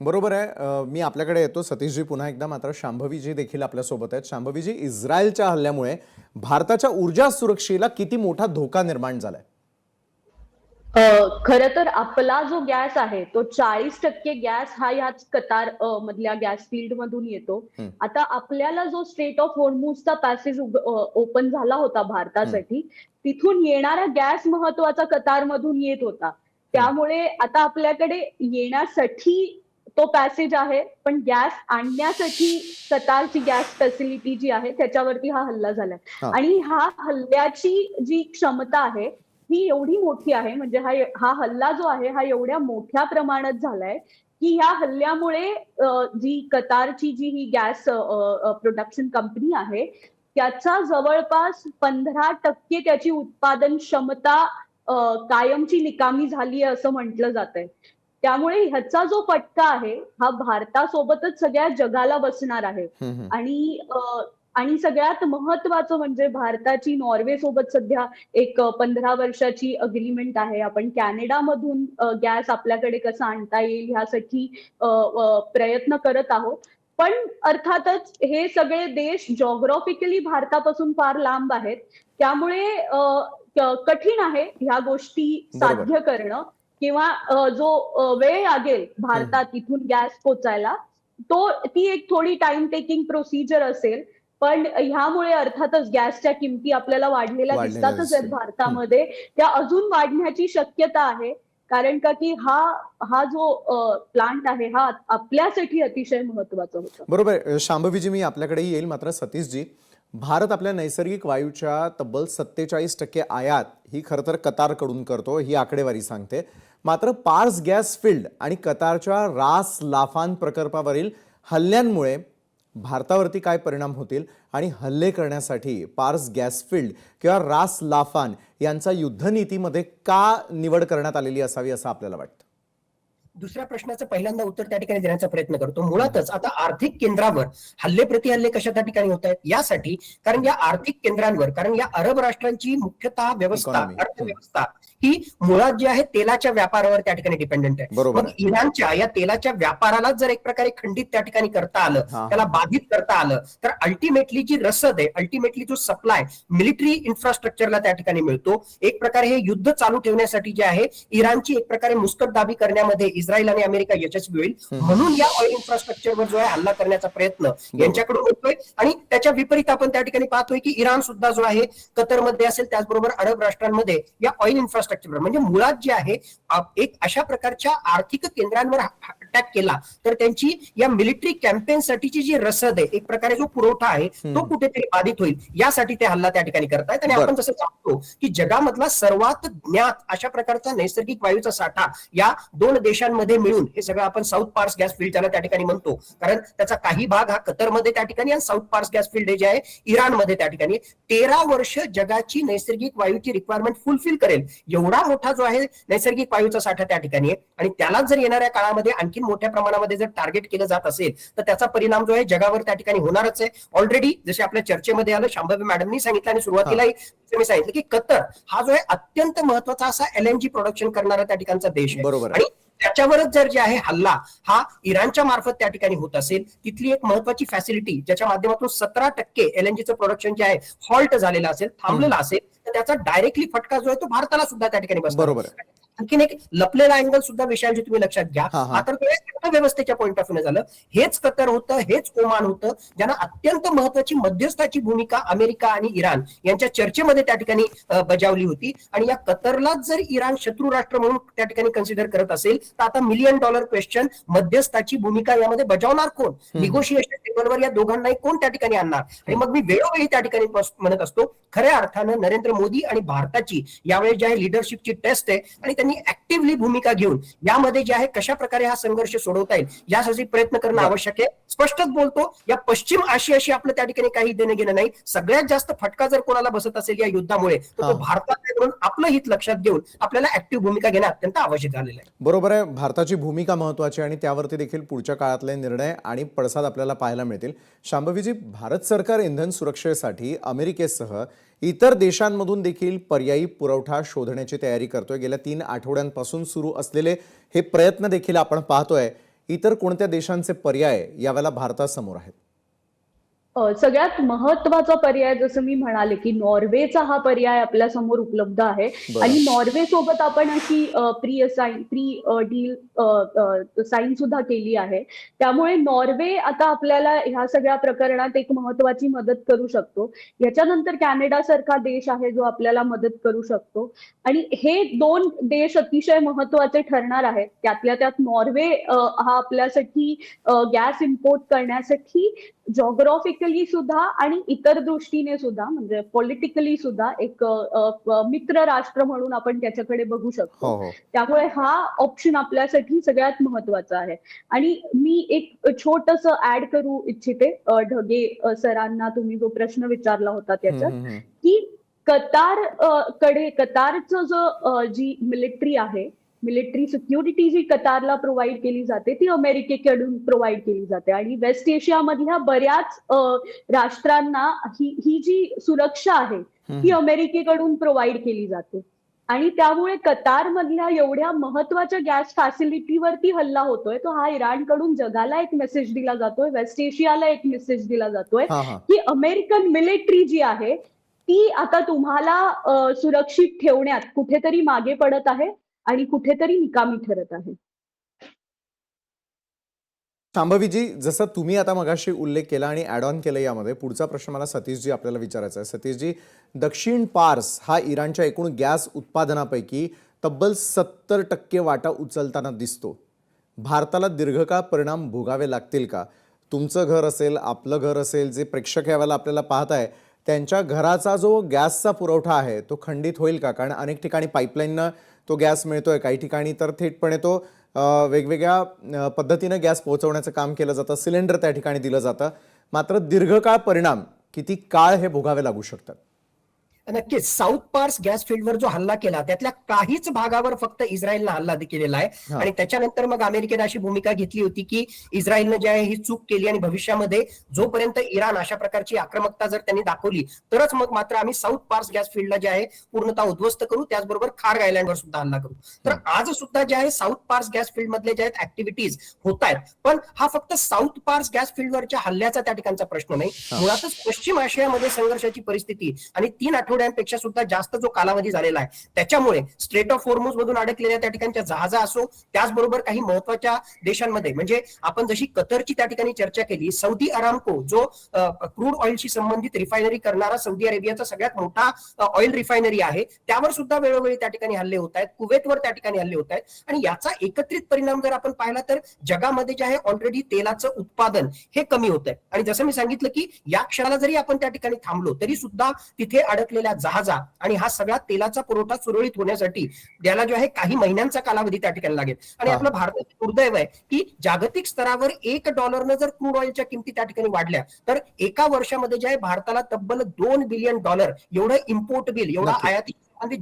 बरोबर आहे. मी आपल्याकडे येतो सतीशजी पुन्हा एकदा, मात्र शांभवीजी देखील आपल्यासोबत आहेत. शांभवीजी, इस्रायलच्या हल्ल्यामुळे भारताच्या ऊर्जा सुरक्षेला किती मोठा धोका निर्माण झालाय? खरं तर आपला जो गॅस आहे तो 40% गॅस हा याच कतार मधल्या गॅस फील्ड मधून येतो. आता आपल्याला जो स्ट्रेट ऑफ होर्मुझचा पॅसेज ओपन झाला होता भारतासाठी, तिथून येणारा गॅस महत्वाचा कतार मधून येत होता. त्यामुळे आता आपल्याकडे येण्यासाठी तो पॅसेज आहे, पण गॅस आणण्यासाठी कतारची गॅस फॅसिलिटी जी आहे त्याच्यावरती हा हल्ला झालाय. आणि हा हल्ल्याची जी क्षमता आहे ही एवढी मोठी आहे, म्हणजे हा हल्ला जो आहे हा एवढ्या मोठ्या प्रमाणात झालाय की ह्या हल्ल्यामुळे जी कतारची जी ही गॅस प्रोडक्शन कंपनी आहे त्याचा जवळपास 15% त्याची उत्पादन क्षमता कायमची निकामी झाली आहे असं म्हटलं जात आहे. त्यामुळे ह्याचा जो फटका आहे हा भारतासोबतच सगळ्या जगाला बसणार आहे. आणि सगळ्यात महत्वाचं म्हणजे भारताची नॉर्वे सोबत सध्या एक 15 वर्षाची अग्रीमेंट आहे. आपण कॅनडामधून गॅस आपल्याकडे कसा आणता येईल ह्यासाठी प्रयत्न करत आहोत. पण अर्थातच हे सगळे देश जॉग्राफिकली भारतापासून फार लांब आहेत, त्यामुळे कठीण आहे ह्या गोष्टी साध्य करणं किंवा जो वेळ लागेल भारतात इथून गॅस पोचायला ती एक थोडी टाइम टेकिंग प्रोसिजर असेल. पण ह्यामुळे अर्थातच गॅसच्या किमती आपल्याला वाढलेल्या दिसतातच आहेत भारतामध्ये, त्या अजून वाढण्याची शक्यता आहे. कारण का की हा जो प्लांट आहे हा आपल्यासाठी अतिशय महत्वाचा होता. बरोबर. शांभवीजी, मी आपल्याकडे येईल, मात्र सतीशजी, भारत आपल्या नैसर्गिक वायूच्या तब्बल 47% आयात ही खरं तर कतारकडून करतो, ही आकडेवारी सांगते. मात्र पार्स गॅस फील्ड आणि कतारच्या रास लाफान प्रकल्पावरील हल्ल्यांमुळे भारतावरती काय परिणाम होतील आणि हल्ले करण्यासाठी पार्स गॅस फील्ड किंवा रास लाफान यांचा युद्धनीतीमध्ये का निवड करण्यात आलेली असावी असं आपल्याला वाटतं? दुसऱ्या प्रश्नाचं पहिल्यांदा उत्तर त्या ठिकाणी देण्याचा प्रयत्न करतो. मुळातच आता आर्थिक केंद्रावर हल्ले प्रतिहल्ले कशा त्या ठिकाणी होत आहेत यासाठी, कारण या आर्थिक केंद्रांवर, कारण या अरब राष्ट्रांची मुख्यतः व्यवस्था, अर्थव्यवस्था ही मुळात जी आहे तेलाच्या व्यापारावर त्या ठिकाणी डिपेंडंट आहे. मग इराणच्या या तेलाच्या व्यापाराला जर एक प्रकारे खंडित त्या ठिकाणी करता आलं, त्याला बाधित करता आलं, तर अल्टिमेटली जी रसद आहे, अल्टिमेटली जो सप्लाय मिलिटरी इन्फ्रास्ट्रक्चरला त्या ठिकाणी मिळतो. एक प्रकारे हे युद्ध चालू ठेवण्यासाठी जे आहे इराणची एक प्रकारे मुस्कटदाबी करण्यामध्ये, इस्रायल आणि अमेरिका यशस्वी होईल. म्हणून या ऑइल इन्फ्रास्ट्रक्चरवर जो आहे हल्ला करण्याचा प्रयत्न यांच्याकडून होतोय. आणि त्याच्या विपरीत आपण त्या ठिकाणी पाहतोय की इराण सुद्धा जो आहे कतरमध्ये असेल, त्याचबरोबर अरब राष्ट्रांमध्ये या ऑइल इन्फ्रास्ट्रक्चरवर म्हणजे मुळात जे आहे एक अशा प्रकारच्या आर्थिक केंद्रांवर अटॅक केला तर त्यांची या मिलिटरी कॅम्पेनसाठीची जी रसद आहे, एक प्रकारे जो पुरवठा आहे तो कुठेतरी बाधित होईल यासाठी ते हल्ला त्या ठिकाणी करतायत. आणि आपण जसं सांगतो की जगामधला सर्वात ज्ञात अशा प्रकारचा नैसर्गिक वायूचा साठा या दोन देशांमध्ये मिळून हे सगळं आपण साऊथ पार्स गॅस फील्ड त्याला त्या ठिकाणी म्हणतो, कारण त्याचा काही भाग हा कतरमध्ये त्या ठिकाणी आणि साऊथ पार्स गॅस फील्ड जे आहे इराणमध्ये त्या ठिकाणी 13 वर्ष जगाची नैसर्गिक वायूची रिक्वायरमेंट फुलफिल करेल एवढा मोठा जो आहे नैसर्गिक वायूचा साठा त्या ठिकाणी आहे. आणि त्याला जर येणाऱ्या काळामध्ये आणखी मोठ्या प्रमाणामध्ये जर टार्गेट केलं जात असेल तर त्याचा परिणाम जो आहे जगावर त्या ठिकाणी होणारच आहे. ऑलरेडी जसे आपल्या चर्चेमध्ये आलं, शांभवी मॅडमनी सांगितलं आणि सुरुवातीलाही मी सांगितलं की कतर हा जो आहे अत्यंत महत्वाचा असा LNG प्रोडक्शन करणारा त्या ठिकाणचा देश आहे. बरोबर. आणि त्याच्यावरच जर जे आहे हल्ला हा इराणच्या मार्फत त्या ठिकाणी होत असेल, तिथली एक महत्वाची फॅसिलिटी ज्याच्या माध्यमातून 17% LNGचं प्रोडक्शन जे आहे हॉल्ट झालेलं असेल, थांबलेलं असेल, तर त्याचा डायरेक्टली फटका जो आहे तो भारताला सुद्धा त्या ठिकाणी बसतो. बरोबर. आणखीन एक लपलेला अँगल सुद्धा विशालजी तुम्ही लक्षात घ्या. आता व्यवस्थेच्या पॉईंट ऑफ व्ह्यू झालं, हेच कतर होतं, हेच ओमान होतं, ज्यांना अत्यंत महत्वाची मध्यस्थाची भूमिका अमेरिका आणि इराण यांच्या चर्चेमध्ये त्या ठिकाणी बजावली होती. आणि या कतरलाच जर इराण शत्रू राष्ट्र म्हणून त्या ठिकाणी कन्सिडर करत असेल तर आता $1 मिलियन क्वेश्चन, मध्यस्थाची भूमिका यामध्ये बजावणार कोण, निगोशिएशन टेबलवर या दोघांनाही कोण त्या ठिकाणी आणणार. आणि मग मी वेळोवेळी त्या ठिकाणी म्हणत असतो, खऱ्या अर्थानं नरेंद्र मोदी आणि भारताची यावेळी जे आहे लिडरशिपची टेस्ट आहे आणि त्यांनी ऍक्टिव्हली भूमिका घेऊन यामध्ये जे आहे कशा प्रकारे हा संघर्ष सोडवता येईल यासाठी प्रयत्न करणं आवश्यक आहे. स्पष्टच बोलतो, या पश्चिम आशियाशी आपलं त्या ठिकाणी काही देणं घेणं नाही. सगळ्यात जास्त फटका जर कोणाला बसत असेल या युद्धामुळे तर तो भारतात आहे. म्हणून आपलं हित लक्षात घेऊन आपल्याला ऍक्टिव्ह भूमिका घेणं अत्यंत आवश्यक झालेलं आहे. बरोबर आहे. भारताची भूमिका महत्वाची आणि त्यावरती देखील पुढच्या काळातले निर्णय आणि पडसाद आपल्याला पाहायला मिळतील. शांभवीजी, भारत सरकार इंधन सुरक्षेसाठी अमेरिकेसह इतर देशांमधून देखील पर्यायी पुरवठा शोधण्याची तयारी करतोय. गेल्या 3 आठवड्यांपासून सुरू असलेले हे प्रयत्न देखील आपण पाहतोय. इतर कोणत्या देशांचे पर्याय यावेळेला भारतासमोर आहेत? सगळ्यात महत्वाचा पर्याय जसं मी म्हणाले की नॉर्वेचा हा पर्याय आपल्या समोर उपलब्ध आहे. आणि नॉर्वे सोबत आपण अशी प्री डील साईन सुद्धा केली आहे. त्यामुळे नॉर्वे आता आपल्याला ह्या सगळ्या प्रकरणात एक महत्वाची मदत करू शकतो. याच्यानंतर कॅनडा सारखा देश आहे जो आपल्याला मदत करू शकतो. आणि हे 2 देश अतिशय महत्वाचे ठरणार आहेत. त्यातल्या त्यात नॉर्वे हा आपल्यासाठी गॅस इम्पोर्ट करण्यासाठी जॉग्राफिकली सुद्धा आणि इतर दृष्टीने सुद्धा म्हणजे पॉलिटिकली सुद्धा एक मित्र राष्ट्र म्हणून आपण त्याच्याकडे बघू शकतो. त्यामुळे हा ऑप्शन आपल्यासाठी सगळ्यात महत्वाचा आहे. आणि मी एक छोटस ऍड करू इच्छिते ढगे सरांना तुम्ही जो प्रश्न विचारला होता त्याच्यात, की कतारचं जो जी मिलिटरी आहे, मिलिटरी सिक्युरिटी जी कतारला प्रोव्हाइड केली जाते ती अमेरिकेकडून प्रोव्हाइड केली जाते. आणि वेस्ट एशियामधल्या बऱ्याच राष्ट्रांना ही जी सुरक्षा आहे ती अमेरिकेकडून प्रोव्हाइड केली जाते. आणि त्यामुळे कतारमधल्या एवढ्या महत्वाच्या गॅस फॅसिलिटीवरती हल्ला होतोय तो हा इराणकडून जगाला एक मेसेज दिला जातोय, वेस्ट एशियाला एक मेसेज दिला जातोय की अमेरिकन मिलिटरी जी आहे ती आता तुम्हाला सुरक्षित ठेवण्यात कुठेतरी मागे पडत आहे आणि कुठेतरी निकामी ठरत आहे. शांभवीजी, जसं तुम्ही आता मगाशी उल्लेख केला आणि ॲड ऑन केलं यामध्ये, पुढचा प्रश्न मला सतीशजी आपल्याला विचारायचा आहे. सतीशजी, दक्षिण पार्स हा इराणच्या एकूण गॅस उत्पादनापैकी तब्बल 70% वाटा उचलताना दिसतो. भारताला दीर्घकाळ परिणाम भोगावे लागतील का? तुमचं घर असेल, आपलं घर असेल, जे प्रेक्षक यावेळेला आपल्याला पाहत आहे त्यांच्या घराचा जो गॅसचा पुरवठा आहे तो खंडित होईल का? कारण अनेक ठिकाणी पाईपलाईननं तो गॅस मिळतोय, काही ठिकाणी तर थेटपणे तो वेगवेगळ्या पद्धतीनं गॅस पोहोचवण्याचं काम केलं जातं, सिलेंडर त्या ठिकाणी दिलं जातं. मात्र दीर्घकाळ परिणाम किती काळ हे भोगावे लागू शकतात? नक्कीच. साऊथ पार्स गॅस फील्डवर जो हल्ला केला त्यातल्या काहीच भागावर फक्त इस्रायलनं हल्ला केलेला आहे. आणि त्याच्यानंतर मग अमेरिकेने अशी भूमिका घेतली होती की इस्रायलनं जे आहे ही चूक केली आणि भविष्यामध्ये जोपर्यंत इराण अशा प्रकारची आक्रमकता जर त्यांनी दाखवली तरच मग मात्र आम्ही साऊथ पार्स गॅस फील्डला जे आहे पूर्णतः उद्ध्वस्त करू, त्याचबरोबर खार्ग आयलँडवर सुद्धा हल्ला करू. तर आज सुद्धा जे आहे साऊथ पार्स गॅस फील्ड मधले जे आहेत ऍक्टिव्हिटीज होत आहेत. पण हा फक्त साऊथ पार्स गॅस फील्डवरच्या हल्ल्याचा त्या ठिकाणचा प्रश्न नाही. मुळातच पश्चिम आशियामध्ये संघर्षाची परिस्थिती आणि 3 आठवड्यांपेक्षा सुद्धा जास्त जो कालावधी झालेला आहे, त्याच्यामुळे स्ट्रेट ऑफ हॉर्मुझ मधून अडकलेल्या त्या ठिकाणच्या जहाजा असो, त्याचबरोबर काही महत्वाच्या देशांमध्ये, म्हणजे आपण जशी कतरची त्या ठिकाणी चर्चा केली, सौदी अरामको जो क्रूड ऑइलशी संबंधित रिफायनरी करणारा सौदी अरेबियाचा सगळ्यात मोठा ऑइल रिफायनरी आहे, त्यावर सुद्धा वेळोवेळी त्या ठिकाणी हल्ले होत आहेत, कुवेतवर त्या ठिकाणी हल्ले होत आहेत. आणि याचा एकत्रित परिणाम जर आपण पाहिला तर जगामध्ये जे आहे ऑलरेडी तेलाचं उत्पादन हे कमी होत आहे. आणि जसं मी सांगितलं की या क्षणाला जरी आपण त्या ठिकाणी थांबलो तरी सुद्धा तिथे अडकलेल्या जहाजा आणि हा सगळा तेलाचा पुरवठा सुरळीत होण्यासाठी याला जो आहे काही महिन्यांचा कालावधी त्या ठिकाणी लागेल. आणि आपलं भारताचं दुर्दैव आहे की जागतिक स्तरावर $1 जर क्रूड ऑइलच्या किमती त्या ठिकाणी वाढल्या तर एका वर्षामध्ये जे आहे भारताला तब्बल $2 बिलियन एवढं इम्पोर्ट बिल, एवढा आयाती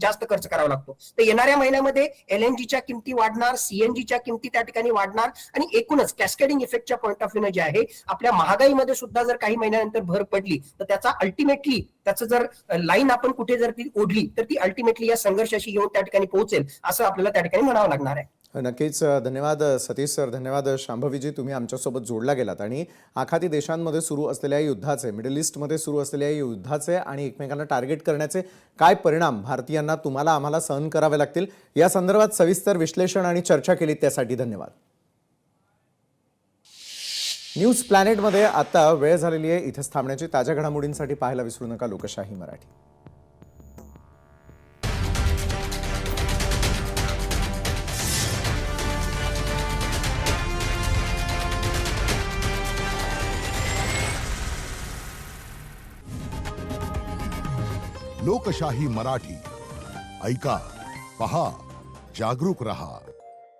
जास्त खर्च करावा लागतो. तर येणाऱ्या महिन्यामध्ये LNGच्या किमती वाढणार, CNGच्या किमती त्या ठिकाणी वाढणार आणि एकूणच कॅस्केडिंग इफेक्टच्या पॉईंट ऑफ व्ह्यू जे आहे आपल्या महागाईमध्ये सुद्धा जर काही महिन्यानंतर भर पडली तर त्याचा अल्टिमेटली त्याचं जर लाईन आपण कुठे जर ती ओढली तर ती अल्टिमेटली या संघर्षाशी येऊन त्या ठिकाणी पोहोचेल असं आपल्याला त्या ठिकाणी म्हणावं लागणार आहे. नक्कीच. धन्यवाद सतीश सर, धन्यवाद शांभवीजी, तुम्ही आमच्यासोबत जोडला गेलात आणि आखाती देशांमध्ये सुरू असलेल्या युद्धाचे, मिडल ईस्टमध्ये सुरू असलेल्या युद्धाचे आणि एकमेकांना टार्गेट करण्याचे काय परिणाम भारतीयांना, तुम्हाला, आम्हाला सहन करावे लागतील या संदर्भात सविस्तर विश्लेषण आणि चर्चा केली, त्यासाठी धन्यवाद. न्यूज प्लॅनेटमध्ये आता वेळ झालेली आहे इथेच थांबण्याची. ताज्या घडामोडींसाठी पाहायला विसरू नका लोकशाही मराठी. लोकशाही मराठी ऐका, पहा, जागरूक रहा.